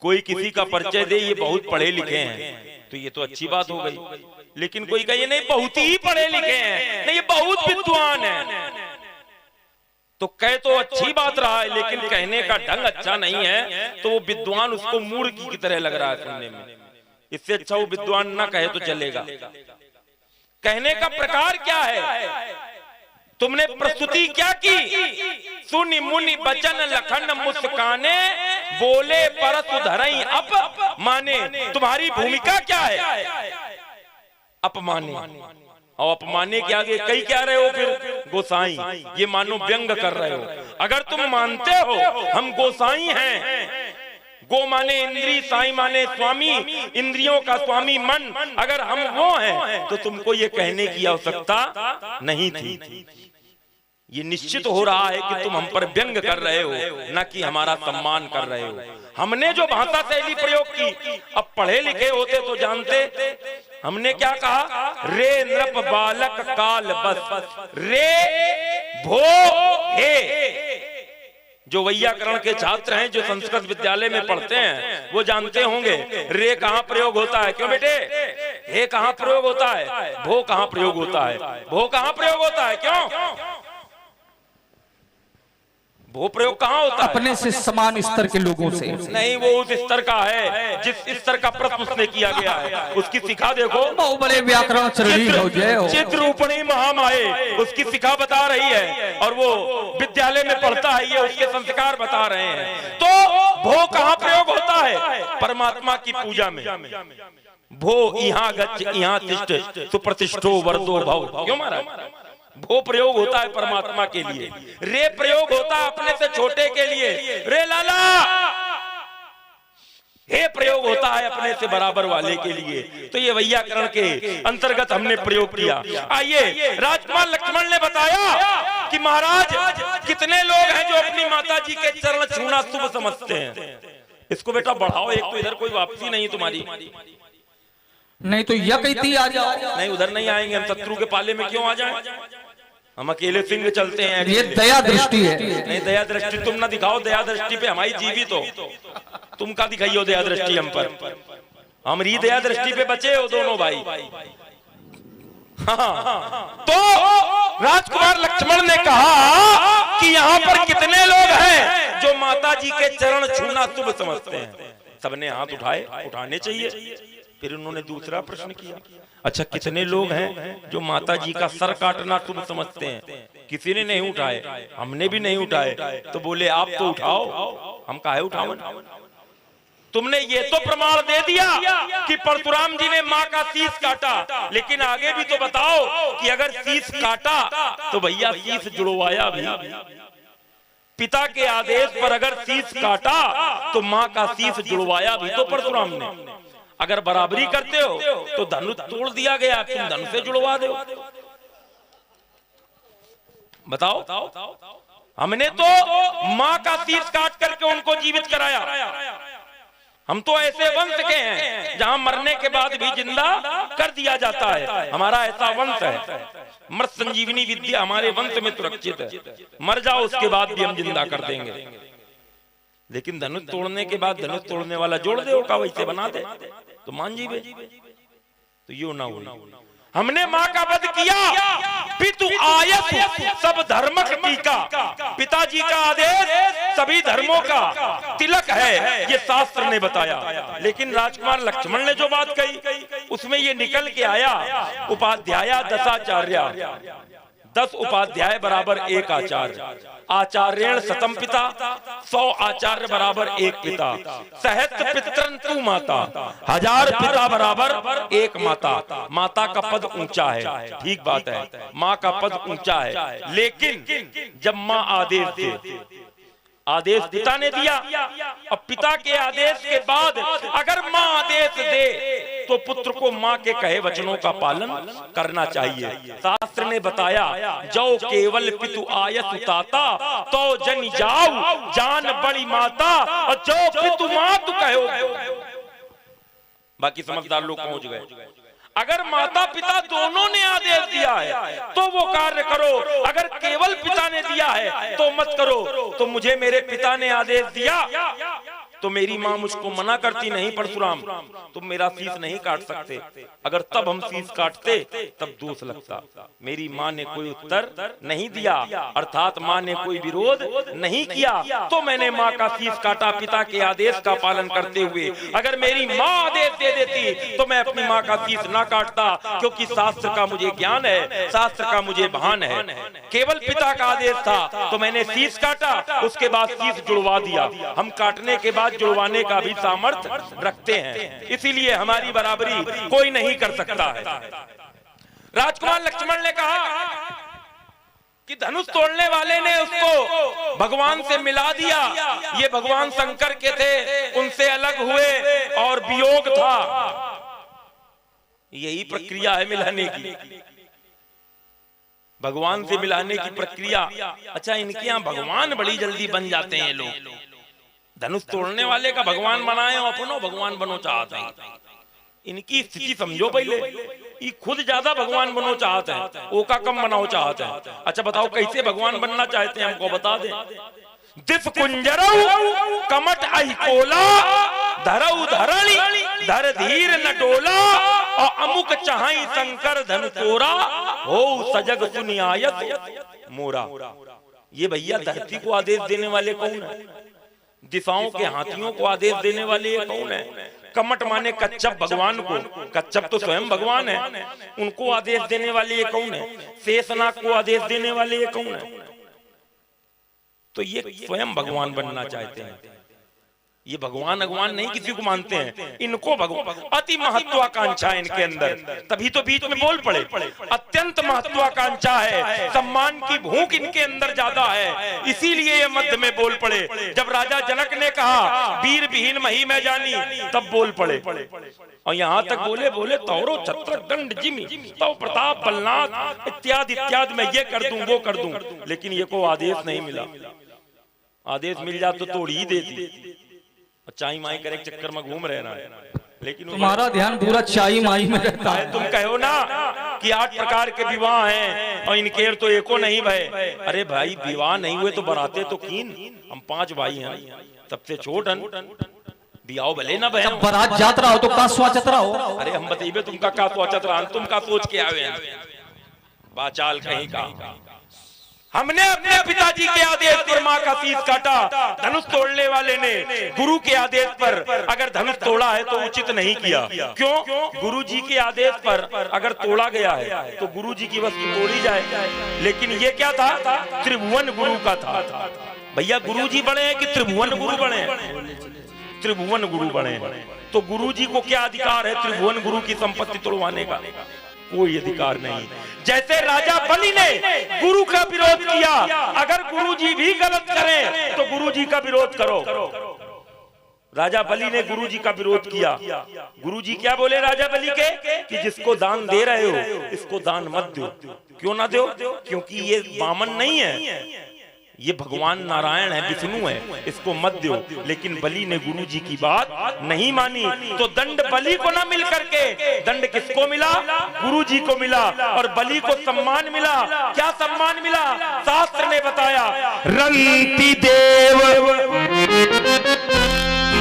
कोई किसी का परिचय दे ये बहुत पढ़े लिखे हैं तो ये तो अच्छी बात हो गई, लेकिन कोई कहे नहीं बहुत ही पढ़े लिखे हैं, नहीं ये बहुत विद्वान है, तो कह तो अच्छी बात रहा है, लेकिन कहने का ढंग अच्छा नहीं है तो वो विद्वान उसको मूर्ख की तरह लग रहा है सुनने में। इससे अच्छा वो विद्वान ना कहे तो चलेगा। कहने का प्रकार क्या है? तुमने प्रस्तुति क्या की? सुनि मुनि बचन लखन मुस्काने, बोले परस धरई अप माने। तुम्हारी भूमिका क्या है? अपमाने। और अपमाने के आगे कई क्या रहे हो फिर? गोसाई। ये मानो व्यंग कर रहे हो। अगर तुम मानते हो हम गोसाई हैं, गो माने इंद्री, साई माने स्वामी, इंद्रियों का स्वामी मन, अगर हम वो हैं तो तुमको ये कहने की आवश्यकता नहीं थी। ये निश्चित हो रहा है कि तुम हम पर व्यंग कर रहे हो, न कि हमारा सम्मान कर रहे हो। हमने जो भाषा शैली प्रयोग की, अब पढ़े लिखे होते तो जानते। हमने क्या कहा? रे नृप बालक काल बस, रे भो हे। जो वैयाकरण के छात्र हैं, जो संस्कृत विद्यालय में पढ़ते हैं, वो जानते होंगे रे कहाँ प्रयोग होता है। क्यों बेटे? हे कहाँ प्रयोग होता है? भो कहाँ प्रयोग होता है? भो कहाँ प्रयोग होता है? क्यों भो प्रयोग कहाँ होता है? अपने से समान स्तर के लोगों से नहीं, वो उस स्तर का है जिस स्तर का प्रश्न उसने किया गया है। उसकी शिखा देखो, बहुत बड़े व्याकरण चित्ररूपणी महामाये उसकी शिखा बता रही है, और वो विद्यालय में पढ़ता है, ये उसके संस्कार बता रहे हैं। तो भो कहाँ प्रयोग होता है? परमात्मा की पूजा में। भो यहाँ गच्छ यहाँ तिष्ठ सुप्रतिष्ठो वर्दो भव। क्यों महाराज? भो प्रयोग होता है परमात्मा के लिए, रे प्रयोग होता है अपने से छोटे के लिए, रे लाला। हे प्रयोग होता है अपने से बराबर वाले के लिए। तो ये वैयाकरण के अंतर्गत हमने प्रयोग किया। आइए, राजकुमार लक्ष्मण ने बताया कि महाराज कितने लोग हैं जो अपनी माता जी के चरण छूना शुभ समझते हैं। इसको बेटा बढ़ाओ, एक तो इधर कोई वापसी नहीं तुम्हारी। नहीं तो यह कहती आ जाओ। नहीं, उधर नहीं आएंगे हम, शत्रु के पाले में क्यों आ जाएं? हम अकेले सिंह चलते हैं। ये दया दृष्टि है। नहीं, दया दृष्टि तुम ना दिखाओ, दया दृष्टि पे हमारी जीवित हो, तुम का दिखाइयो दया दृष्टि हम पर। हमारी दया दृष्टि पे बचे हो दोनों भाई। हाँ, तो राजकुमार लक्ष्मण ने कहा कि यहाँ पर कितने लोग हैं जो माता जी के चरण छूना शुभ समझते हैं। सबने हाथ उठाए, उठाने चाहिए। फिर उन्होंने दूसरा प्रश्न किया, अच्छा कितने लोग हैं जो माता जी का सर काटना शुभ समझते हैं? किसी ने नहीं उठाए, हमने भी नहीं उठाए। तो बोले आप तो उठाओ। हम काहे उठावन? तुमने ये तो प्रमाण दे दिया कि परशुराम जी ने माँ का शीश काटा, लेकिन आगे भी तो बताओ कि अगर शीश काटा तो भैया शीश जुड़वाया भी। पिता के आदेश पर अगर शीश काटा तो माँ का शीश जुड़वाया भी तो परशुराम ने। अगर बराबरी करते हो तो धनुष तोड़ दिया गया, तुम धनुष से जुड़वा दो। बताओ, हमने तो माँ का शीश काट करके उनको जीवित कराया। हम तो ऐसे वंश के हैं जहां मरने के बाद भी जिंदा कर दिया जाता है। हमारा ऐसा वंश है, मृत संजीवनी विद्या हमारे वंश में सुरक्षित है। मर जाओ उसके बाद भी हम जिंदा कर देंगे। लेकिन धनुष तोड़ने के बाद धनुष तोड़ने वाला जोड़ दे का वैसे बना दे तो मान जीवे। तो यो ना हो। हमने माँ का वध किया, पितु आयत सब धर्मक टीका। पिताजी का आदेश सभी धर्मों का तिलक है, ये शास्त्र ने बताया। लेकिन राजकुमार लक्ष्मण ने जो बात कही उसमें ये निकल के आया, उपाध्याय दशाचार्य, 10 उपाध्याय बराबर 1 आचार्य। आचार्येण शतम पिता, 100 आचार्य बराबर 1 पिता। सहस्त्र पितरन तू माता, 1000 पिता बराबर 1 माता। माता का पद ऊंचा है, ठीक बात है, माँ का पद ऊंचा है। लेकिन जब माँ आदेश दे आदेश पिता ने दिया, अब पिता के आदेश के बाद अगर माँ आदेश दे तो पुत्र को माँ के कहे वचनों का पालन करना चाहिए। शास्त्र ने बताया, जो केवल पितु आयस उताता तो जन जाऊ जान बड़ी माता, और जो पितु माँ तू कहो। बाकी समझदार लोग पहुंच गए। अगर माता पिता दोनों ने आदेश दिया है तो वो कार्य करो, अगर केवल पिता ने दिया है तो मत करो। तो मुझे मेरे पिता ने आदेश दिया तो मेरी माँ मुझको मना करती, नहीं परशुराम तुम मेरा शीश नहीं काट सकते। अगर तब हम शीश काटते तब दोष लगता। मेरी माँ ने कोई उत्तर नहीं दिया, अर्थात माँ ने कोई विरोध नहीं किया, तो मैंने माँ का शीश काटा पिता के आदेश का पालन करते हुए। अगर मेरी माँ आदेश दे देती तो मैं अपनी माँ का शीश ना काटता, क्योंकि शास्त्र का मुझे ज्ञान है, शास्त्र का मुझे भान है। केवल पिता का आदेश था तो मैंने शीश काटा, उसके बाद शीश जुड़वा दिया। हम काटने के बाद जुड़वाने का भी सामर्थ्य रखते हैं, इसीलिए हमारी बराबरी कोई नहीं कर सकता है। राजकुमार लक्ष्मण ने कहा कि धनुष तोड़ने वाले ने उसको भगवान से मिला दिया। ये भगवान शंकर के थे, उनसे अलग हुए और वियोग था। यही प्रक्रिया है मिलाने की, भगवान से मिलाने की प्रक्रिया। अच्छा, इनके यहाँ भगवान बड़ी जल्दी बन जाते हैं लोग। धनुष तोड़ने वाले का भगवान बनाए और अपनो भगवान बनो चाहते हैं। इनकी स्थिति समझो पहले, ये खुद ज्यादा भगवान बनो चाहते हैं, ओका कम बनाओ चाहते हैं। अच्छा बताओ कैसे भगवान बनना चाहते हैं, हमको बता दें। दिस कुंजरऊ कमट अहिकोला धरऊ धरणी धर धीर न डोला, और अमुक चाहई शंकर धन तोरा हो सजग सुनियायत मोरा। ये भैया धरती को आदेश देने वाले कौन है? दिशाओं के हाथियों को आदेश देने वाले ये कौन है? कमट माने कच्छप भगवान को, कच्छप तो स्वयं भगवान है, उनको आदेश देने वाले ये कौन है? शेषनाग को आदेश देने वाले ये कौन है? तो ये स्वयं भगवान बनना चाहते हैं। ये भगवान भगवान नहीं किसी को मानते हैं, इनको भगवान अति महत्वाकांक्षा है इनके अंदर, तभी तो बीच में बोल पड़े। अत्यंत महत्वाकांक्षा है, सम्मान की भूख इनके अंदर ज्यादा है, इसीलिए ये मध्य में बोल पड़े। जब राजा जनक ने कहा वीर विहीन मही में जानी, तब बोल पड़े। और यहाँ तक बोले तौरो छत्र दंड जिमी तो प्रताप बलनाथ इत्यादि इत्यादि, मैं ये कर दूं वो कर दूं, लेकिन ये को आदेश नहीं मिला। आदेश मिल जाए तो तोड़ ही देती। चाई माई करे चक्कर में घूम रहे ना, लेकिन तुम्हारा ध्यान पूरा चाई माई में रहता है। तुम कहो ना कि 8 प्रकार के विवाह हैं और इनके तो एको नहीं भय। अरे भाई विवाह नहीं हुए तो बराते तो कीन, हम 5 भाई हैं, सबसे छोटन बियाह भले ना भय। बारात यात्रा हो तो का स्वाचत रहो। अरे हम बताइए तुमका का स्वाचत रहा, तुम का सोच के आवे बाचाल कहीं का। हमने अपने पिताजी के आदेश पर माँ का शीश काटा, धनुष तोड़ने वाले ने गुरु के आदेश पर अगर धनुष तोड़ा है तो उचित नहीं किया। क्यों? गुरु जी के आदेश पर अगर तोड़ा गया है तो गुरु जी की वस्तु तोड़ी जाए। लेकिन ये क्या था? त्रिभुवन गुरु का था। भैया गुरु जी बने हैं कि त्रिभुवन गुरु बने हैं? त्रिभुवन गुरु बने। तो गुरु जी को क्या अधिकार है त्रिभुवन गुरु की संपत्ति तोड़वाने का? कोई अधिकार नहीं। जैसे राजा बलि ने गुरु का विरोध किया, अगर गुरु जी भी गलत करें तो गुरु जी का विरोध करो। राजा बलि ने गुरु जी का विरोध किया। गुरु जी क्या बोले राजा बलि के कि जिसको दान दे रहे हो इसको दान मत दो। क्यों ना दो? क्योंकि ये वामन नहीं है, ये भगवान नारायण है, विष्णु है, इसको मत दो। लेकिन बलि ने गुरु जी की बात नहीं मानी, तो दंड बलि को ना मिल करके दंड किसको मिला? गुरु जी को मिला। और बलि को सम्मान मिला। क्या सम्मान मिला? शास्त्र ने बताया, रंति देव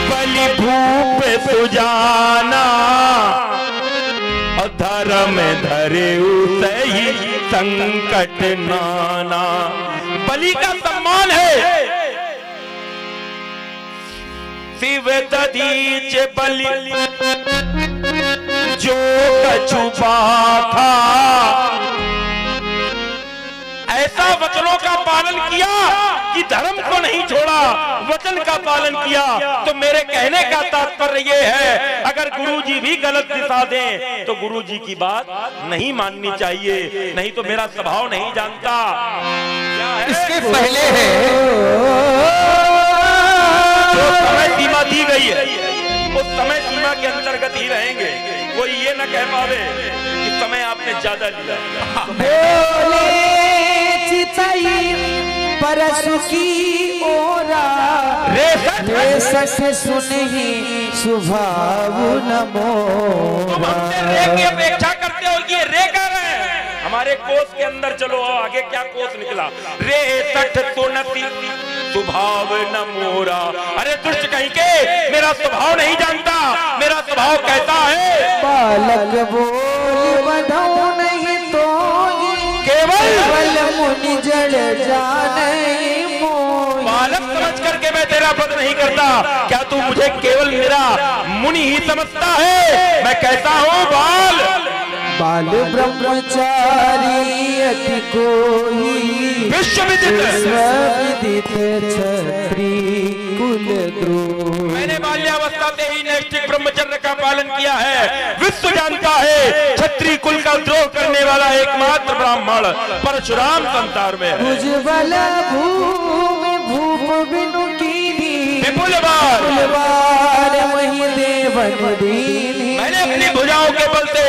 बलि भूप सुजाना, धर्म धरे सही संकट नाना। बलि का सम्मान है। शिव दधीच बलि जो कछु था, ऐसा वचनों का पालन किया कि धर्म को नहीं छोड़ा, वचन का पालन किया। तो मेरे कहने का तात्पर्य ये है, अगर गुरुजी भी गलत दिशा दें तो गुरुजी की बात नहीं माननी चाहिए, नहीं तो मेरा स्वभाव नहीं जानता। इसके पहले है जो समय सीमा दी गई है उस समय सीमा के अंतर्गत ही रहेंगे। कोई ये न कह पावे कि समय आपने ज्यादा लिया। बोले चितई परसु की ओरा रे सख सुनहि स्वभाव नमो। तुम हमसे रे की अपेक्षा करते हो, ये रे कर रहे हैं। हमारे कोष के अंदर चलो, आगे क्या कोष निकला, रे सठ सुनति स्वभाव न मोरा। अरे दुष्ट कहीं के, मेरा स्वभाव नहीं जानता, मेरा स्वभाव कैसा है। बालक बोल बढ़ो नहीं तो केवल मुनि जड़ जाने मोहि। बालक समझ करके मैं तेरा पद नहीं करता, क्या तू मुझे केवल मेरा मुनि ही समझता है। मैं कैसा हूँ बाल बाल ब्रह्मचारी अति कोई विश्वविदित छत्री कुल द्रोह। मैंने बाल्यावस्था से ही नैष्ठिक ब्रह्मचर्य का पालन किया है। विश्व जानता है क्षत्रिय कुल का द्रोह करने वाला एकमात्र ब्राह्मण परशुराम संसार में है। उज्ज्वल भूमि भूप बिनु कीनी विपुल बार वही देवन दीनी। मैंने अपनी भुजाओं के बल से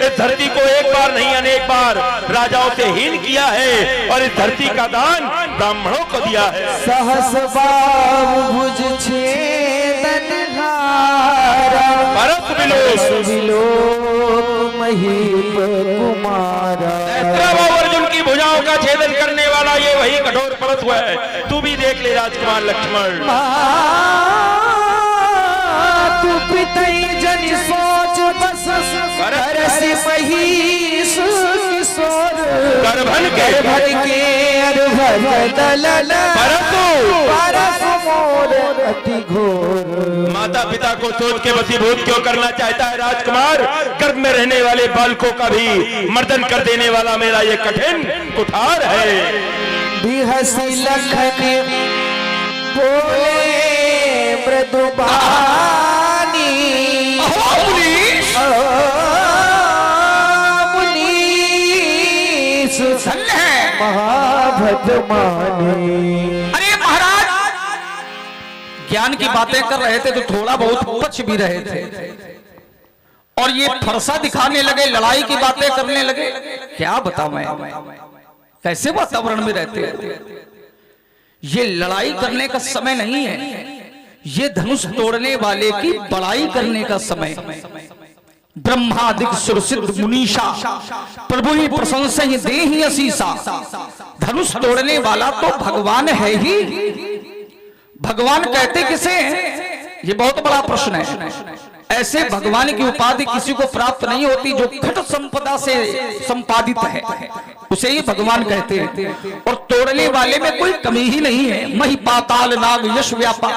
इस धरती को एक बार नहीं अनेक बार राजाओं से हीन किया है और इस धरती का दान ब्राह्मणों को दिया है। सहस बाहु भुज छेदन हारा परस विलोक महीप कुमारा। अर्जुन की भुजाओं का छेदन करने वाला ये वही कठोर परस हुआ है। तू भी देख ले राजकुमार लक्ष्मण। तू पितई जन सोच बस करसी महिष किशोर गर्भन के भर के अर्भन दलन परस मोर अति घोर। माता पिता को सोच के वशीभूत क्यों करना चाहता है राजकुमार। गर्भ में रहने वाले बालकों का भी मर्दन कर देने वाला मेरा ये कठिन कुठार है। बिहसी लखन बोले मृदुबानी महाभद्रमानी। अरे महाराज, ज्ञान की बातें कर रहे थे तो थोड़ा बहुत पच भी रहे थे और ये फरसा दिखाने लगे, लड़ाई की बातें करने लगे। क्या बताऊं मैं, कैसे वातावरण में रहते हैं। ये लड़ाई करने का समय नहीं है, ये धनुष तोड़ने वाले की बड़ाई करने का समय। ब्रह्मादिक सुरसिद्ध मुनीषा प्रभु ही प्रशंसा ही दे ही असीसा। धनुष तोड़ने वाला तो भगवान है ही। भगवान कहते किसे हैं, ये बहुत बड़ा प्रश्न है। ऐसे भगवान की उपाधि किसी को प्राप्त नहीं होती जो घट संपदा से संपादित है, उसे ही भगवान कहते हैं। और तोड़ने वाले में कोई कमी ही नहीं है। मही पाताल नाग यश व्यापा,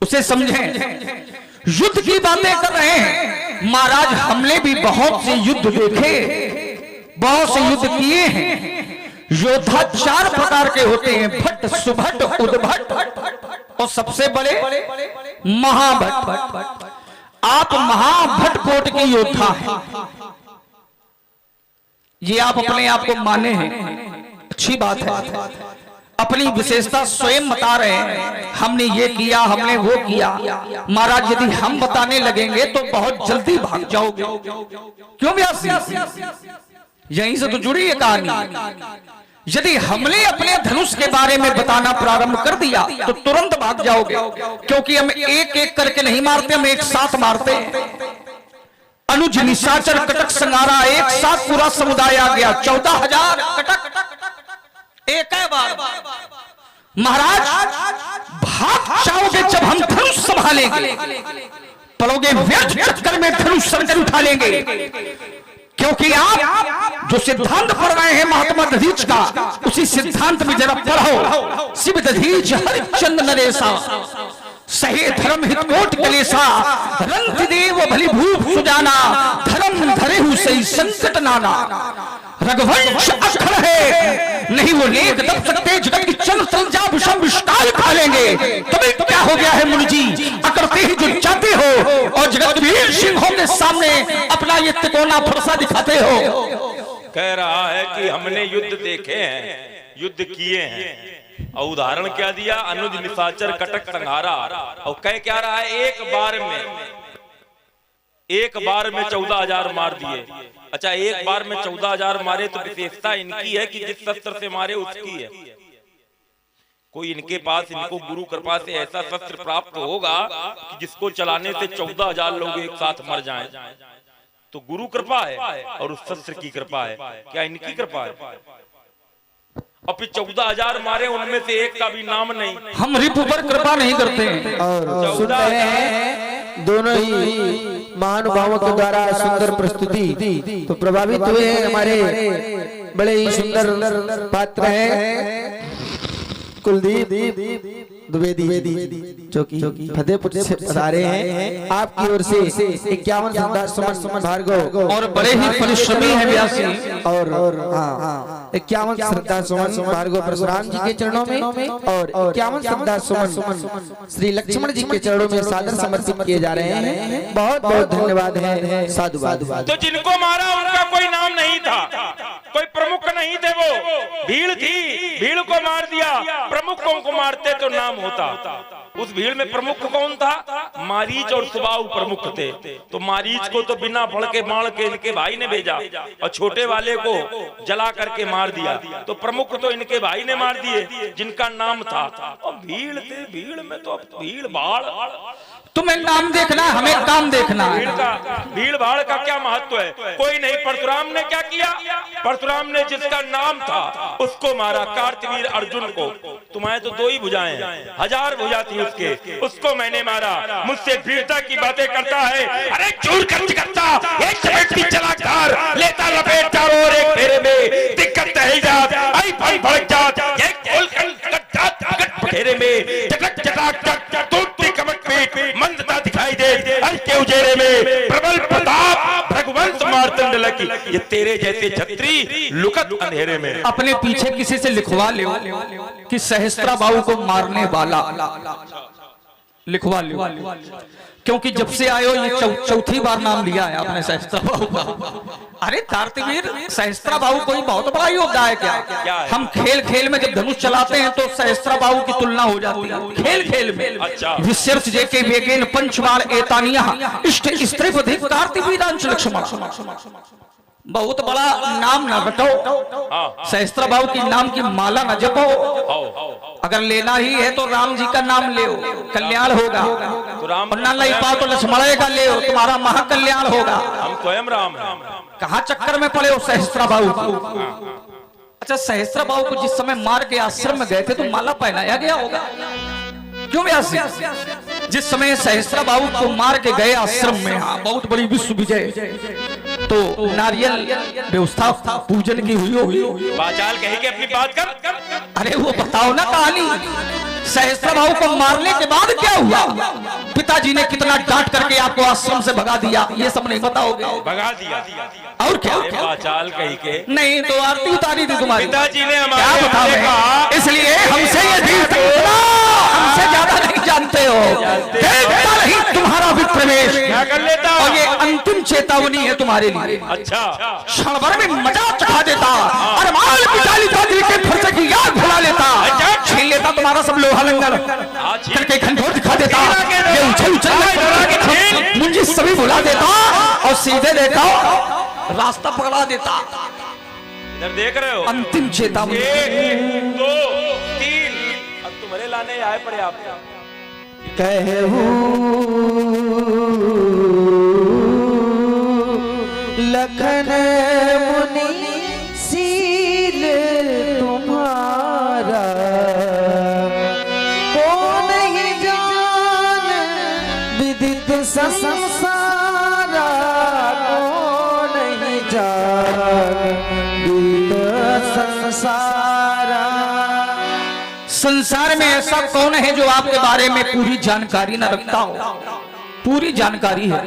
उसे समझें। युद्ध की बातें कर रहे हैं महाराज, हमने भी बहुत से युद्ध देखे, बहुत से युद्ध किए हैं। योद्धा 4 प्रकार के होते हैं, भट्ट, सुभट, उद्भट और सबसे बड़े महाभट्ट। आप महाभट्ट कोट के योद्धा हैं, ये आप अपने आप को माने हैं, अच्छी बात है। अपनी विशेषता स्वयं बता रहे हैं, हमने ये किया, हमने वो किया। महाराज यदि हम बताने लगेंगे तो बहुत जल्दी भाग जाओगे। क्यों व्यास जी? यहीं से तो जुड़ी है कहानी। यदि हमने अपने धनुष के बारे में बताना प्रारंभ कर दिया तो तुरंत भाग जाओगे, क्योंकि हम एक एक करके नहीं मारते, हम एक साथ मारते हैं। अनुज निशाचर कटक संगारा, एक साथ पूरा समुदाय आ गया। 14,000 कटक एक बार। महाराज भाग जाओगे जब हम धनुष संभालेंगे, पड़ोगे व्यर्थ चक्कर में धनुष सर कर उठा लेंगे। क्योंकि आप जो सिद्धांत पढ़ रहे हैं महात्मा दधीच का, उसी सिद्धांत में जरा पढ़ो। शिव दधीच हरिश्चंद्र नरेशा सहे धर्म हित कोट कलेशा, रंग देव भली भूप सुजाना, धर्म धरे हु सही संकट नाना। रघुवंश अक्षर है नहीं वो लेख दब सकते, जगत की चंद्र संजा विषम विष्टाल खा लेंगे। तभी क्या हो गया है मुनि जी, अकड़ते ही जो जाते हो और जगतवीर सिंहों के सामने अपना ये तिकोना फरसा दिखाते हो। कह रहा है कि हमने युद्ध देखे हैं, युद्ध किए हैं, और उदाहरण क्या दिया, अनुज निशाचर कटक संहारा। और कह क्या रहा है, एक बार में 14,000 मार दिए। अच्छा, एक बार में 14,000 मारे तो विशेषता इनकी है कि जिस शस्त्र से मारे उसकी है। कोई इनके पास, इनको गुरु कृपा से ऐसा शस्त्र प्राप्त होगा कि जिसको चलाने से 14,000 लोग एक साथ मर जाएं। तो गुरु कृपा है और उस शस्त्र की कृपा है, क्या इनकी कृपा है? और फिर 14,000 मारे, उनमें से एक का भी नाम नहीं। हम रिपु पर कृपा नहीं करते हैं। और सुन रहे हैं दोनों ही महानुभावों के द्वारा सुंदर प्रस्तुति, तो प्रभावित हुए हैं हमारे बड़े ही सुंदर पात्र हैं कुलदीप द्विवेदी, जो कि फतेहपुर से पधारे हैं। आपकी ओर से 51 श्रद्धा सुमन भार्गव, और बड़े ही परिश्रमी हैं व्यासी। और 51 श्रद्धा सुमन भार्गव परशुराम जी के चरणों में, और 51 श्रद्धा सुमन श्री लक्ष्मण जी के चरणों में सादर समर्पित किए जा रहे हैं। बहुत बहुत धन्यवाद है, साधुवाद। तो जिनको मारा उनका कोई नाम नहीं था, कोई प्रमुख नहीं थे, वो भीड़ थी, भीड़ को मार दिया। प्रमुखों को मारते तो नाम होता। उस भीड़ में प्रमुख कौन था? मारीच और सुबाहु प्रमुख थे। तो मारीच को तो बिना फड़ के मार के इनके भाई ने भेजा, और छोटे वाले को जला करके मार दिया। तो प्रमुख तो इनके भाई ने मार दिए जिनका नाम था। और भीड़ थे, भीड़ में तो भीड़ भाड़। तुम्हें नाम देखना है, हमें काम देखना है। भीड़ भाड़ का क्या महत्व है? कोई नहीं। परशुराम ने क्या किया? परशुराम ने जिसका नाम था उसको मारा, कार्तवीर अर्जुन को। तुम्हारे तो 2 ही भुजाएं हैं, 1000 भुजा थी उसके, उसको मैंने मारा। मुझसे वीरता की बातें करता है, अरे चूर कर करता, एक चपेट की चलाकार लेता लपेट चारों ओर एक फेरे में, दिक्कत है जात आई भाई भड़क जात, एक खोल कर घेरे में चटक चटाक टूटती कमक पीठ मंदता दिखाई दे, हर के उजेरे में प्रबल प्रताप भगवंत मार्तंड लकी। ये तेरे जैसे छत्री लुकत अंधेरे में। अपने पीछे किसी से लिखवा ले कि सहस्त्रा बाहु को मारने वाला, लिखवा लो, क्योंकि जब से आयो ये चौथी बार नाम लिया है आपने सहस्त्रा बाहु का। अरे कार्तवीर, सहस्त्रा बाहु कोई बहुत बड़ा योद्धा है क्या? हम खेल खेल में जब धनुष चलाते हैं तो सहस्त्रा बाहु की तुलना हो जाती है खेल खेल में। विशर्ष जेके वेगेन पंचवार एतानिया इष्ट स्त्री अधिक कार्तवीरांश लक्ष्मण। बहुत बड़ा नाम न रटो, सहस्त्रा बाहु की नाम की माला न जपो। अगर लेना ही है तो राम जी का नाम ले, कल्याण होगा। और न ले पाओ तो लक्ष्मण का ले, तुम्हारा महाकल्याण होगा। हम स्वयं राम हैं। कहाँ चक्कर में पड़े हो सहस्त्रा बाहु? अच्छा, सहस्त्रा बाहु को जिस समय मार के आश्रम में गए थे तो माला पहनाया गया होगा, क्यों व्यासी? जिस समय सहस्त्रा बाहु को मार के गए आश्रम में, बहुत बड़ी विश्व विजय, तो नारियल व्यवस्था पूजन की हुई होगी। बाचाल कहेंगे अपनी बात कर। अरे वो बताओ ना कहानी, सहस्त्रा बाहु को मारने के बाद क्या हुआ? पिताजी ने कितना डांट करके आपको आश्रम से भगा दिया, ये सब नहीं बताओगे? भगा दिया। और क्या? बाचाल कही के नहीं तो आरती उतारी थी तुम्हारी। पिताजी ने क्या बताओ? इसलिए हमसे ये हमसे ज्यादा नहीं जानते हो। देखता नहीं तुम्हारा विप्रवेश, क्या कर लेता? और ये अंतिम चेतावनी है तुम्हारे लिए। अच्छा, क्षण भर में मजा चखा देता, अरमान पिताली दादी के फर्ज की याद भुला लेता, छीन लेता तुम्हारा सब लोहा लंगर, करके खंडोर दिखा देता, ये उछल उछल मुंजी सभी भुला देता, और सीधे देता रास्ता पकड़ा देता। इधर देख रहे हो? अंतिम चेतावनी। 1 2 3 अब तुम्हारे लाने आए पड़े आप। कहूं लखन मुनि सील तुम्हारा, को नहीं जान विदित संसारा, को नहीं जान विदित संसारा। संसार में ऐसा कौन है जो आपके बारे में पूरी जानकारी न रखता हो? पूरी जानकारी है।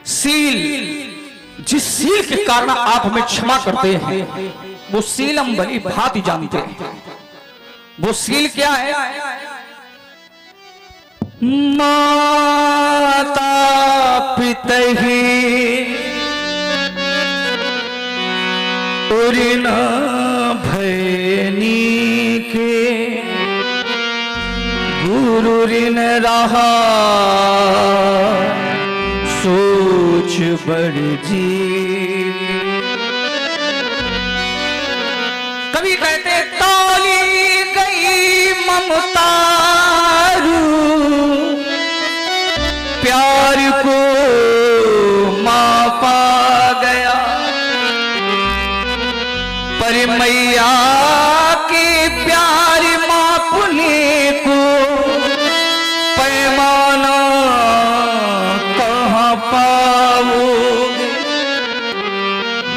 सील, जिस सील के कारण आप हमें क्षमा करते हैं, वो सील हम भली भांति जानते हैं। वो सील क्या है? माता पितहि और न भैनी के गुरु ऋण रहा सोच बड़ जी। कभी कहते तौली गई ममता प्यार को मापा गया, पर मैया के प्यार मापने को पैमाना कहाँ पाओगे।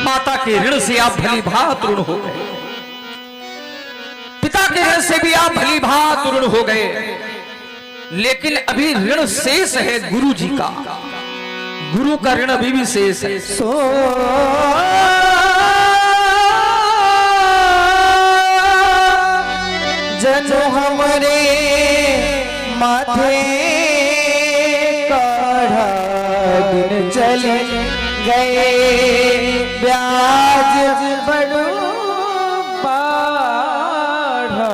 माता के ऋण से आप भली भांत ऋण हो गए, पिता के ऋण से भी आप भली भांत ऋण हो गए, लेकिन अभी ऋण शेष है गुरु जी का। गुरु का ऋण अभी भी शेष है। जनो हमारे माथे काढ़ा दिन चले गए, ब्याज बड़ो बाढ़ा।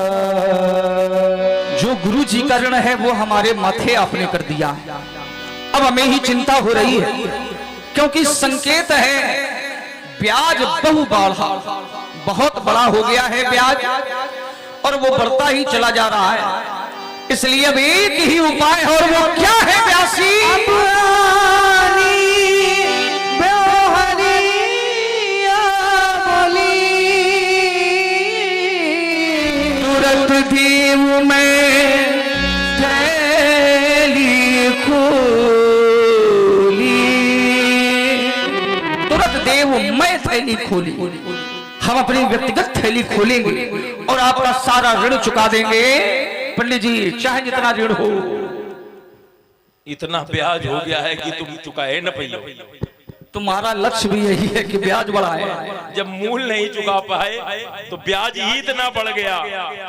जो गुरु जी का ऋण है वो हमारे माथे आपने कर दिया है। अब हमें ही चिंता हो रही है, क्योंकि संकेत है ब्याज बहु बढ़ा, बहुत बड़ा हो गया है ब्याज, और वो बढ़ता ही चला जा रहा है। इसलिए अब एक ही उपाय है, और वो क्या है व्यासी? तुरंत देव में थैली खोली, तुरंत देव में थैली खोली। हम अपनी व्यक्तिगत थैली खोलेंगे और आपका सारा ऋण चुका देंगे। पंडित जी, चाहे जितना ऋण हो। इतना ब्याज हो गया है कि तुम चुकाए न पाइयो। तुम्हारा लक्ष्य भी यही है कि ब्याज बढ़ाए। जब मूल नहीं चुका पाए तो ब्याज ही इतना बढ़ गया,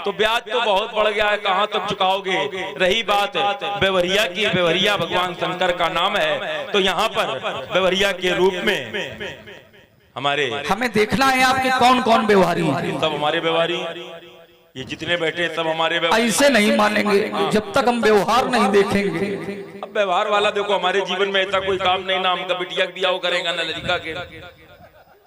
तो ब्याज तो बहुत बढ़ गया है, कहाँ तक चुकाओगे। रही बात बेवरिया की, बेवरिया भगवान शंकर का नाम है, तो यहाँ पर बेवरिया के रूप में हमें देखना है आपके कौन कौन व्यवहारी हैं। सब हमारे व्यवहारी, ये जितने बैठे सब हमारे व्यवहारी। ऐसे नहीं मानेंगे जब तक हम व्यवहार नहीं देखेंगे। अब व्यवहार वाला देखो, हमारे जीवन में ऐसा कोई काम नहीं, ना हमका बिटिया का ब्याह करेगा, ना लड़का के,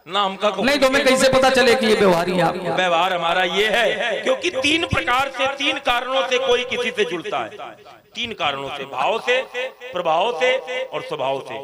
ना हमका नहीं, तो हमें कैसे पता चले कि ये व्यवहारी है? व्यवहार हमारा ये है क्योंकि 3 प्रकार से, 3 कारणों से कोई किसी से जुड़ता है। 3 कारणों से, भाव से, प्रभाव से और स्वभाव से।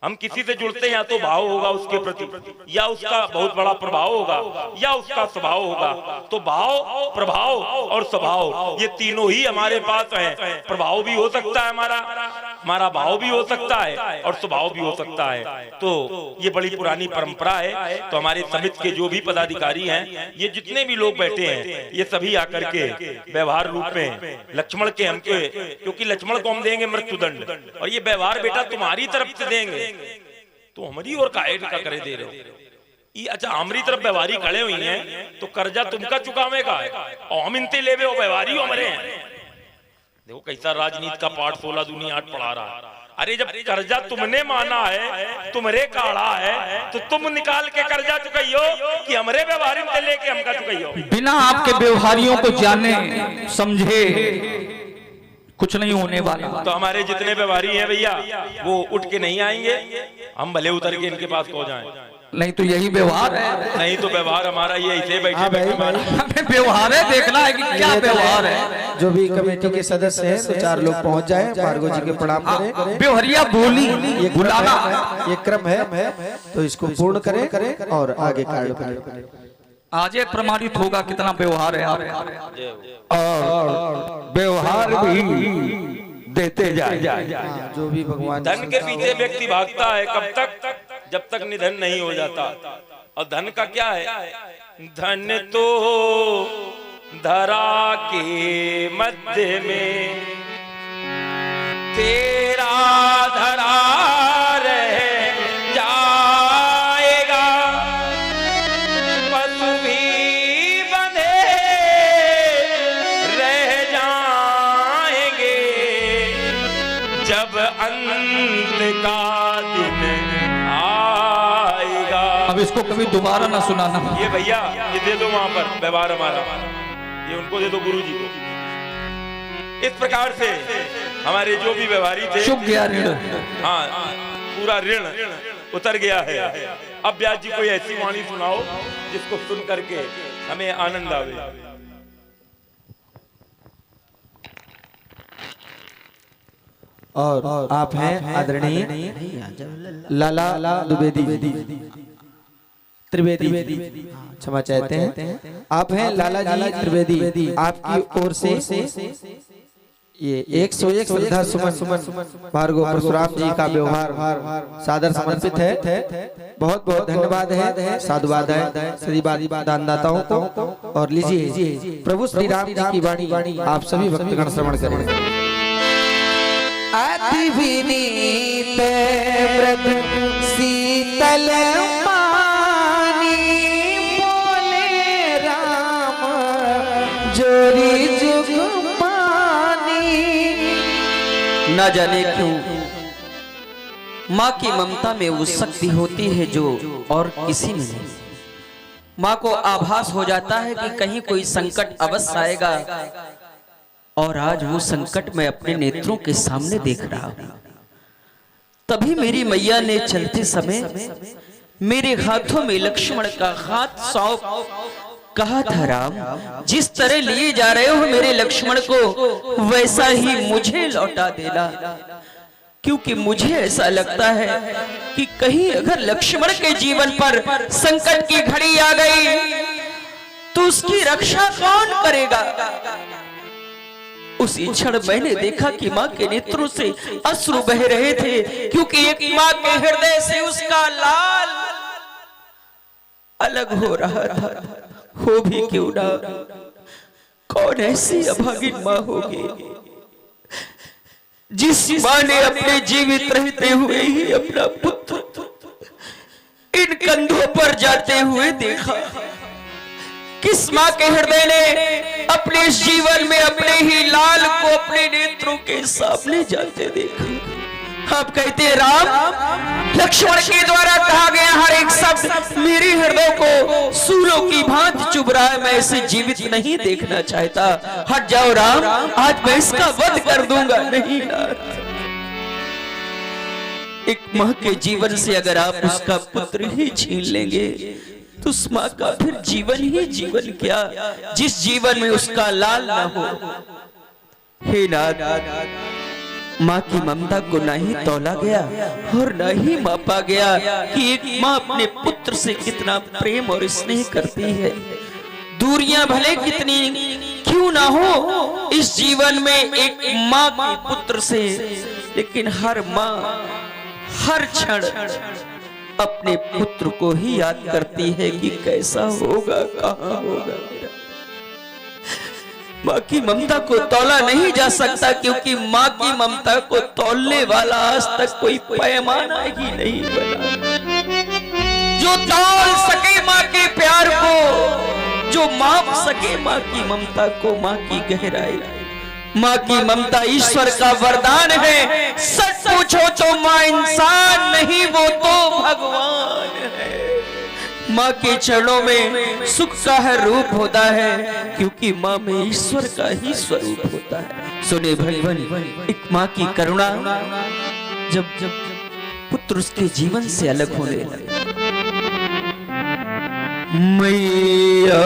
हम किसी से जुड़ते हैं, या तो भाव होगा उसके प्रति, या उसका बहुत बड़ा प्रभाव होगा, या उसका स्वभाव होगा। तो भाव, प्रभाव और स्वभाव, ये तीनों ही हमारे पास हैं। प्रभाव भी हो सकता है हमारा भाव भी हो सकता है और स्वभाव भी हो सकता है। तो ये बड़ी पुरानी परंपरा है। तो हमारे समिति के जो भी पदाधिकारी हैं, ये जितने भी लोग बैठे हैं, ये सभी आकर के व्यवहार रूप में लक्ष्मण के हमके, क्योंकि लक्ष्मण को हम देंगे मृत्युदंड, और ये व्यवहार बेटा तुम्हारी तरफ से देंगे, तो हमारी और काहे का करे दे रहे हो। ये अच्छा, हमारी तरफ व्यवहारी खड़े हुई हैं, तो कर्जा तुमका चुकावेगा और हम इनते लेवे, वो व्यवहारी हमारे हैं। देखो कैसा राजनीति का पाठ 16 दूनी 8 पढ़ा रहा है। अरे जब कर्जा तुमने माना है, तुम्हारे काढ़ा है, तो तुम निकाल के कर्जा चुकाइयो कि हमारे व्यवहारी से लेके हमका चुकाइयो। बिना आपके व्यवहारियों को जाने समझे कुछ नहीं होने वाला। तो हमारे जितने व्यवहारी हैं भैया, वो उठ के नहीं आएंगे, हम भले उतर के इनके पास पहुंच जाएं। नहीं तो यही व्यवहार है। नहीं तो व्यवहार हमारा ये ऐसे बैठे बैठे हमें व्यवहार है, देखना है कि क्या व्यवहार है। जो भी कमेटी के सदस्य हैं, तो 4 लोग पहुंच जाएं, भार्गव जी के प्रणाम करें। व्यवहारिया बोली, ये बुलाना, ये क्रम है, तो इसको पूर्ण करें और आगे कार्य करें। आज ये प्रमाणित होगा कितना व्यवहार है, और व्यवहार भी देते जाए। जो भी भगवान, धन के पीछे व्यक्ति भागता है कब तक? जब तक निधन नहीं हो जाता। और धन का क्या है? धन तो धरा के मध्य में तेरा धरा रह जाएगा, पशु भी बंधे रह जाएंगे, जब अंत का दिन आएगा। अब इसको कभी दोबारा ना सुनाना। ये भैया ये दे दो वहां पर व्यवहार हमारा, ये उनको दे दो गुरु जी को। इस प्रकार से हमारे जो भी व्यवहारी थे, चुप गया ऋण। हाँ, पूरा ऋण उतर गया है। अब व्यास जी कोई ऐसी वाणी सुनाओ जिसको सुन करके हमें आनंद आवे। और आप हैं आदरणीय लाला द्विवेदी त्रिवेदी, क्षमा चाहते हैं। आप हैं लाला जी त्रिवेदी। आपकी ओर से ये 101 श्रद्धा सुमन भार्गव परशुराम जी का व्यवहार सादर समर्पित है। बहुत बहुत धन्यवाद है, साधुवाद है सभी दानदाताओं को। और लीजिए प्रभु श्री राम जी की वाणी आप सभी भक्तगण श्रवण करें। अति विनीत व्रत शीतल पानी, बोले राम जोरी जुग पानी। ना जाने क्यों माँ की ममता में वो शक्ति होती है जो और किसी में नहीं। माँ को आभास हो जाता है कि कहीं कोई संकट अवश्य आएगा, और आज वो संकट मैं अपने नेत्रों के सामने देख रहा हूं। तभी मेरी मैया ने चलते समय मेरे हाथों में लक्ष्मण का हाथ सौंप कहा था, राम जिस तरह लिए जा रहे हो मेरे लक्ष्मण को, वैसा ही मुझे लौटा देना। क्योंकि मुझे ऐसा लगता है कि कहीं अगर लक्ष्मण के जीवन पर संकट की घड़ी आ गई तो उसकी रक्षा कौन करेगा। उसी क्षण मैंने देखा कि माँ के नेत्रों से अश्रु बह रहे थे, क्योंकि एक माँ के हृदय से उसका लाल अलग हो रहा था। हो भी क्यों ना, कौन ऐसी अभागिन माँ होगी जिस माँ ने अपने जीवित रहते हुए ही अपना पुत्र इन कंधों पर जाते हुए देखा। किस माँ के हृदय ने अपने इस जीवन में अपने ही लाल को अपने नेत्रों के सामने जाते देखा। आप कहते हैं राम, लक्ष्मण के द्वारा कहा गया हर एक शब्द मेरे हृदय को सूलों की भांति चुभ रहा है। मैं इसे जीवित नहीं देखना चाहता। हट जाओ राम, आज मैं इसका वध कर दूंगा। नहीं नाथ, एक माँ के जीवन से अगर आप उसका पुत्र ही छीन लेंगे तो उस माँ का फिर जीवन ही जीवन क्या, जिस जीवन में उसका लाल ना हो। हे नाथ, माँ की ममता को ना ही तौला गया और ना ही मापा गया कि एक माँ अपने पुत्र से कितना प्रेम और स्नेह करती है। दूरियां भले कितनी क्यों ना हो इस जीवन में एक माँ के पुत्र से, लेकिन हर माँ हर क्षण अपने पुत्र को ही याद करती है कि कैसा होगा, कहाँ होगा मेरा। माँ की ममता को तौला नहीं जा सकता, क्योंकि माँ की ममता को तौलने वाला आज तक कोई पैमाना ही नहीं बना जो तौल सके माँ के प्यार को, जो माप सके माँ की ममता को, माँ की गहराई। माँ की ममता ईश्वर का वरदान है। सच पूछो तो माँ इंसान नहीं, वो तो भगवान है। माँ के चरणों में सुख का हर रूप होता है, क्योंकि माँ में ईश्वर का ही स्वरूप होता है। सुने भगवान, एक माँ की करुणा जब जब पुत्र उसके जीवन से अलग होने लगे। मैया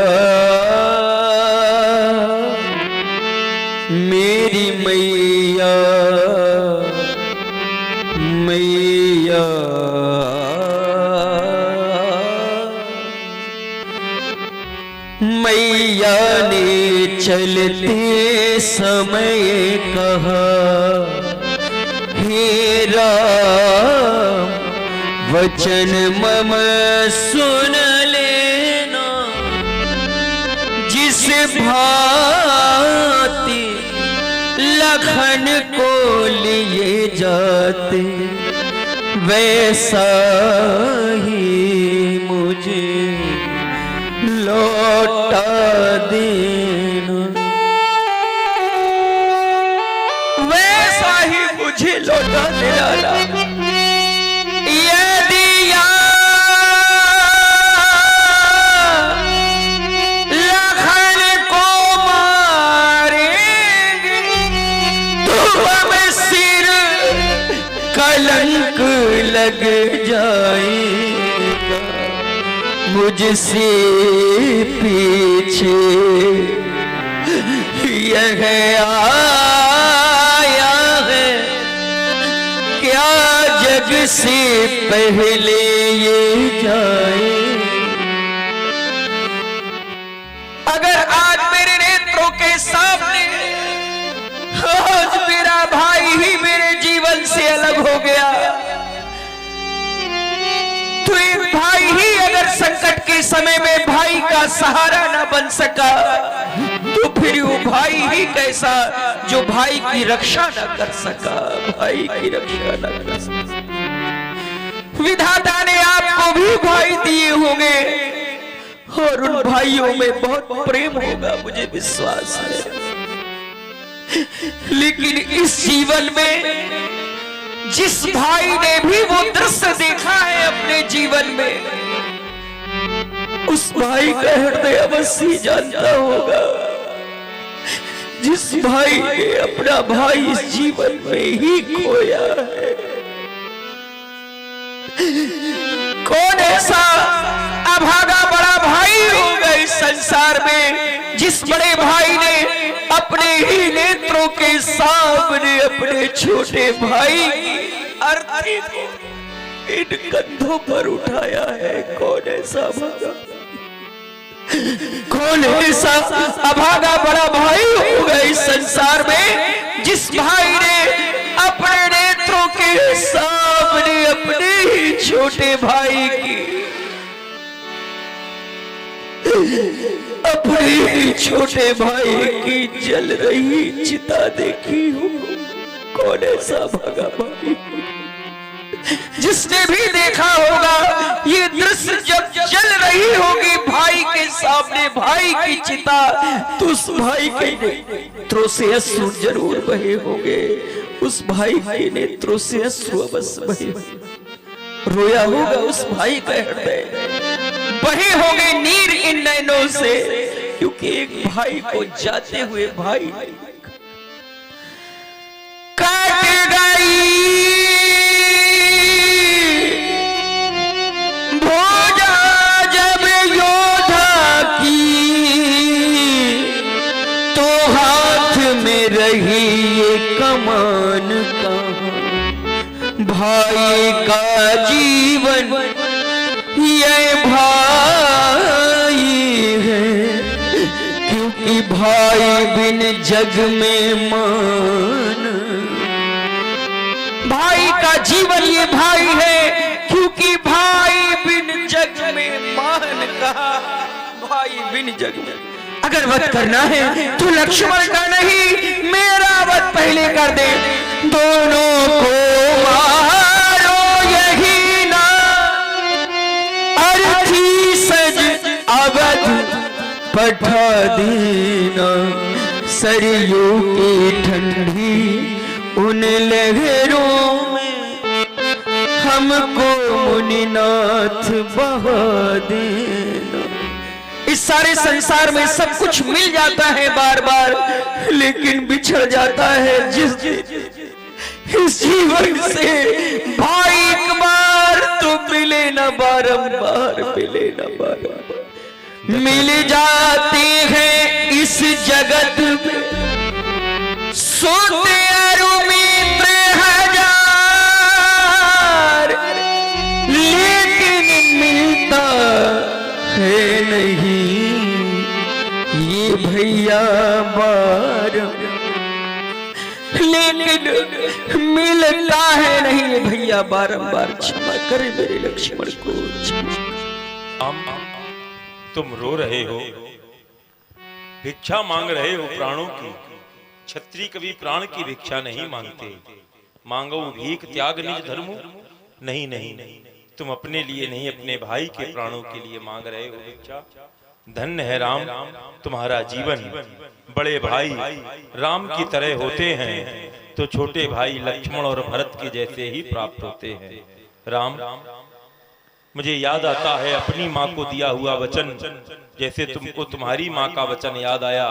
मेरी मैया, मैया मैया ने चलते समय कहा, हे राम वचन मम सुन लेना, जिस भांति लखन को लिए जाते वैसा ही मुझे लौटा देना, वैसा ही मुझे लौटा देना। लग जाएगा मुझसे पीछे यह आया है क्या जग से पहले ये जाए। अगर आज मेरे नेत्रों के सामने आज मेरा भाई ही मेरे जीवन से अलग हो गया, तो एक भाई ही अगर संकट के समय में भाई का सहारा न बन सका, तो फिर वो भाई ही कैसा जो भाई की रक्षा न कर सका, भाई की रक्षा न कर सका। विधाता ने आपको भी भाई दिए होंगे और उन भाइयों में बहुत प्रेम होगा, मुझे विश्वास है। लेकिन इस जीवन में जिस भाई ने भी वो दृश्य देखा है अपने जीवन में, उस भाई का हृदय अवश्य जानता होगा। जिस भाई ने अपना भाई इस जीवन में ही खोया है, कौन ऐसा अभागा बड़ा भाई होगा इस संसार में जिस बड़े भाई ने अपने ही नेत्रों के सामने अपने छोटे भाई अर्थी को इन कंधों पर उठाया है। कौन ऐसा भागा, कौन ऐसा अभागा बड़ा भाई होगा इस संसार में जिस भाई ने अपने नेत्रों के सामने अपने ही छोटे भाई की अपने ही छोटे भाई की जल रही चिता देखी हो। कौन ऐसा भागा भाई जिसने भी देखा होगा ये दृश्य जब जल रही होगी भाई के सामने भाई की चिता, तो उस भाई के नेत्रों से अश्रु जरूर बहे होंगे, उस भाई के नेत्रों से अश्रु अवश्य बहे, रोया होगा उस भाई का हृदय, बहे होंगे नीर इन नैनों से, क्योंकि एक भाई को जाते हुए भाई काट गई भोजा जब योद्धा की, तो हाथ में रही ये कमान कहाँ, भाई का जीवन ये भाई है, क्योंकि भाई बिन जग में मान, भाई का जीवन ये भाई है, क्योंकि भाई बिन जग में मान कहा, भाई बिन जग में। अगर वध करना है तो लक्ष्मण का नहीं मेरा वध पहले कर दे, दोनों को मारो यही ना अर्थी सज अवध पठा देना, सरयू की ठंडी उन लहरों में हमको मुनिनाथ बहा देना। इस सारे संसार में सब कुछ मिल जाता है बार बार, लेकिन बिछड़ जाता है जिस इस जीवन से भाई एक बार तो मिले न बारंबार, मिले न बारंबार, मिल जाते हैं इस जगत में सोते मित्र हजार, लेकिन मिलता है नहीं ये भैया बार, लेकिन मिलता है नहीं ये भैया बारंबार, क्षमा करे मेरे लक्ष्मण को। तुम रो रहे हो, भिक्षा मांग रहे हो प्राणों की, क्षत्रिय कभी प्राण की भिक्षा नहीं मांगते, मांगो भीख त्याग निज धर्म, नहीं नहीं नहीं, तुम अपने लिए नहीं अपने भाई के प्राणों के लिए मांग रहे हो भिक्षा। धन्य है राम तुम्हारा जीवन, बड़े भाई राम की तरह होते हैं तो छोटे भाई लक्ष्मण और भरत के जैसे ही प्राप्त होते हैं। राम मुझे याद आता है अपनी माँ को दिया हुआ वचन, जैसे तुमको तुम्हारी माँ का वचन याद आया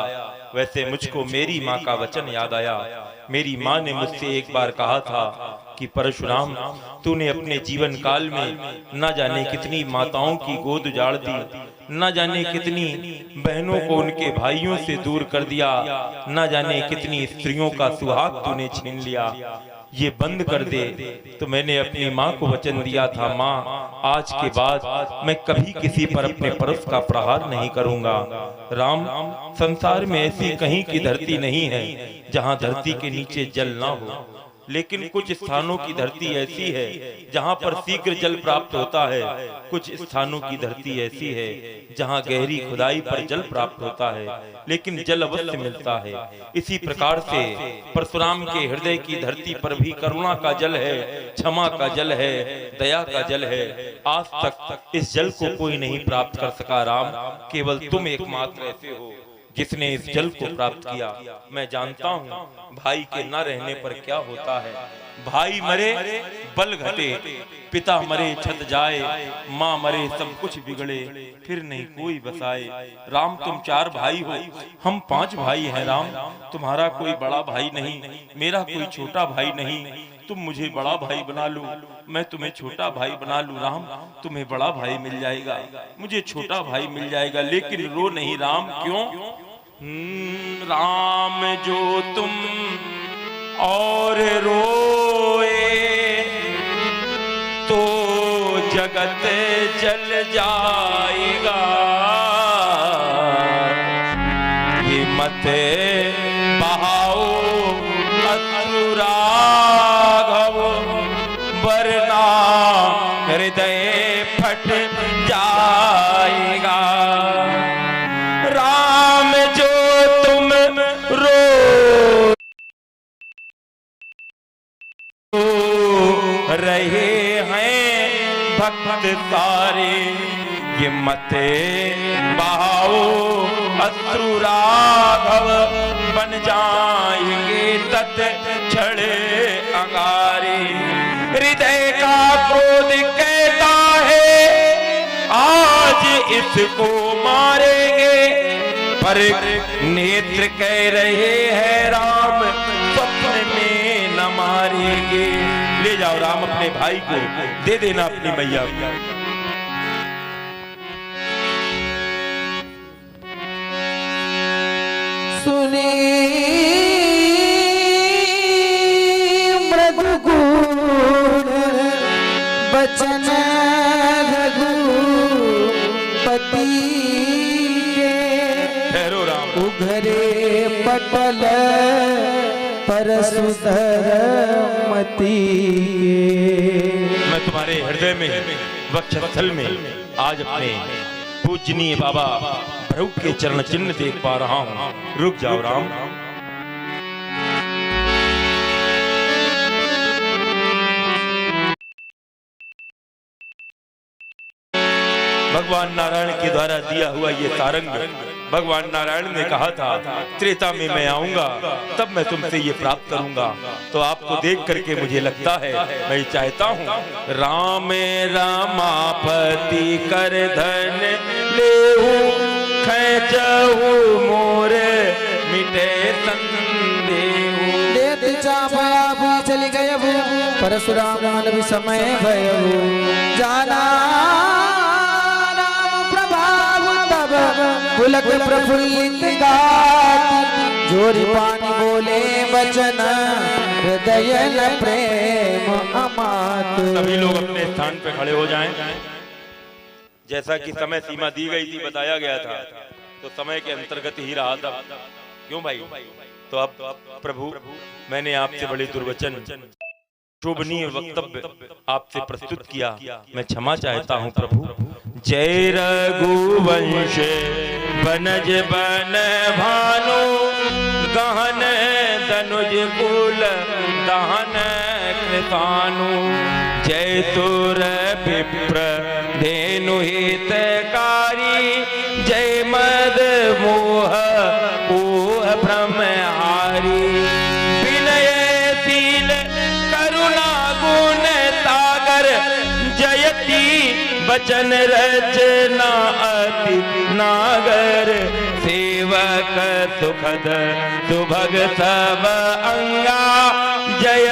वैसे मुझको मेरी माँ का वचन याद आया। मेरी माँ ने मुझसे एक बार कहा था कि परशुराम तूने अपने जीवन काल में न जाने कितनी माताओं की गोद उजाड़ दी, न जाने कितनी बहनों को उनके भाइयों से दूर कर दिया, न जाने कितनी स्त्रियों का सुहाग तूने छीन लिया। ये बंद कर दे। तो मैंने अपनी माँ को वचन दिया था, माँ आज के बाद मैं कभी किसी पर अपने परस का प्रहार नहीं करूंगा। राम, संसार में ऐसी कहीं की धरती नहीं है जहाँ धरती के नीचे जल ना हो, लेकिन कुछ स्थानों की धरती ऐसी है जहां पर शीघ्र जल प्राप्त होता है, कुछ स्थानों की धरती ऐसी है जहां गहरी खुदाई पर जल प्राप्त होता है लेकिन जल अवश्य मिलता है। इसी प्रकार से परशुराम के हृदय की धरती पर भी करुणा का जल है, क्षमा का जल है, दया का जल है। आज तक इस जल को कोई नहीं प्राप्त कर सका राम, केवल तुम एकमात्र ऐसे हो जिसने इस जल को प्राप्त किया। मैं जानता हूँ भाई के न रहने पर क्या होता है। भाई मरे बल घटे, पिता मरे छत जाए, माँ मरे सब कुछ बिगड़े, फिर नहीं कोई बसाए। राम तुम 4 भाई हो, हम 5 भाई हैं राम। तुम्हारा कोई बड़ा भाई नहीं, मेरा कोई छोटा भाई नहीं। तुम मुझे बड़ा भाई बना लो, मैं तुम्हें छोटा भाई बना लूं राम। तुम्हें बड़ा भाई मिल जाएगा, मुझे छोटा भाई मिल जाएगा। लेकिन रो नहीं राम, क्यों? राम जो तुम और रोए तो जगत जल जाएगा। ये मत बहाओ अश्रु राघव, वरना हृदय फट जाएगा। राम जो तुम रो रहे हैं भक्त सारे, ये मत बहाओ अश्रु राघव, बन जाएंगे तत् क्षण अंगारे। हृदय का क्रोध कहता है आज इसको मारेंगे, पर नेत्र कह रहे हैं राम स्वप्न में न मारेंगे। ले जाओ राम अपने भाई को, दे देना अपनी मैया को। सुने मृदुगुण बचन रघुपति के, उघरे पटल परसुधर मती। मैं तुम्हारे हृदय में, वक्षस्थल में आज अपने पूजनीय बाबा भृगु के चरण चिन्ह देख पा रहा हूँ। रुक जाओ राम। भगवान नारायण के द्वारा दिया हुआ ये सारंग भगवान नारायण ने कहा था त्रेता में मैं आऊंगा तब मैं तुमसे ये प्राप्त करूंगा। तो आपको देख करके मुझे लगता है, मैं चाहता हूँ राम रामापति कर धन लेहु, खैचहु मोर मिटे संदेहु। चली गए परशुराम भी समय भयहु, जाना पुलक प्रफुल्लित गाती, जोरी पानी बोले वचन हृदय न प्रेम अमात। सभी लोग अपने स्थान पे खड़े हो जाएं। जैसा कि समय सीमा दी गई थी, बताया गया था, तो समय के अंतर्गत ही रहा था। क्यों भाई? तो अब प्रभु मैंने आपसे बड़े दुर्वचन शोभनीय वक्तव्य आपसे प्रस्तुत किया, मैं क्षमा चाहता हूँ प्रभु। जय रघुवंश बनज बन भानु, गहन धनुज कुल दहन कृतानु। जय तुर विप्र धेनु हितकारी, जय मद मोह कोह भ्रमहारी। विनयशील करुणा गुण सागर, जयति बचन रचना अति नागर। सेवक सुखद सुभग सब अंगा, जय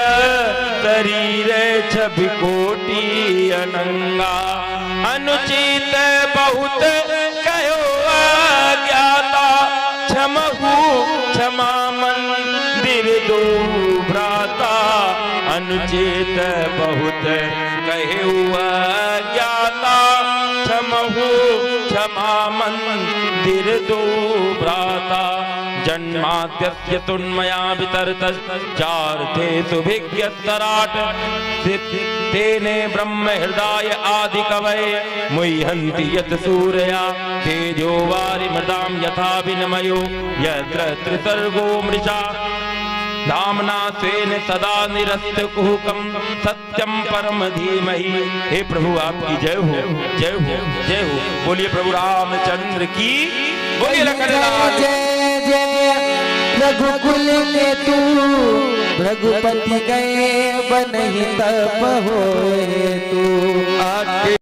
शरीर छवि कोटि अनंगा अनुचित बहुत कहो अज्ञाता क्षमहु क्षमा मंदिर दो भ्राता अनुचित बहुत कहो अज्ञाता क्षमहु क्षमा मंदिर दो भ्राता जन्माद्यस्य तुन्मया वितरतश्चार्थे सुभिज्ञस्तराट तेने ब्रह्म हृदय आदि कवये मुह्यन्ति यत् सूरया तेजो वारिमृतां यथा विनिमयो यत्र त्रिसर्गो मृषा धामना स्वेन सदा निरस्तकुहकं सत्यम परम धीमहि। हे प्रभु आपकी जय हो, जय हो, जय हो। बोलिए प्रभु रामचंद्र की, बोलिए लखनलाल। जय जय रघुकुल में तू रघुपति गए बनहि तप होए तू।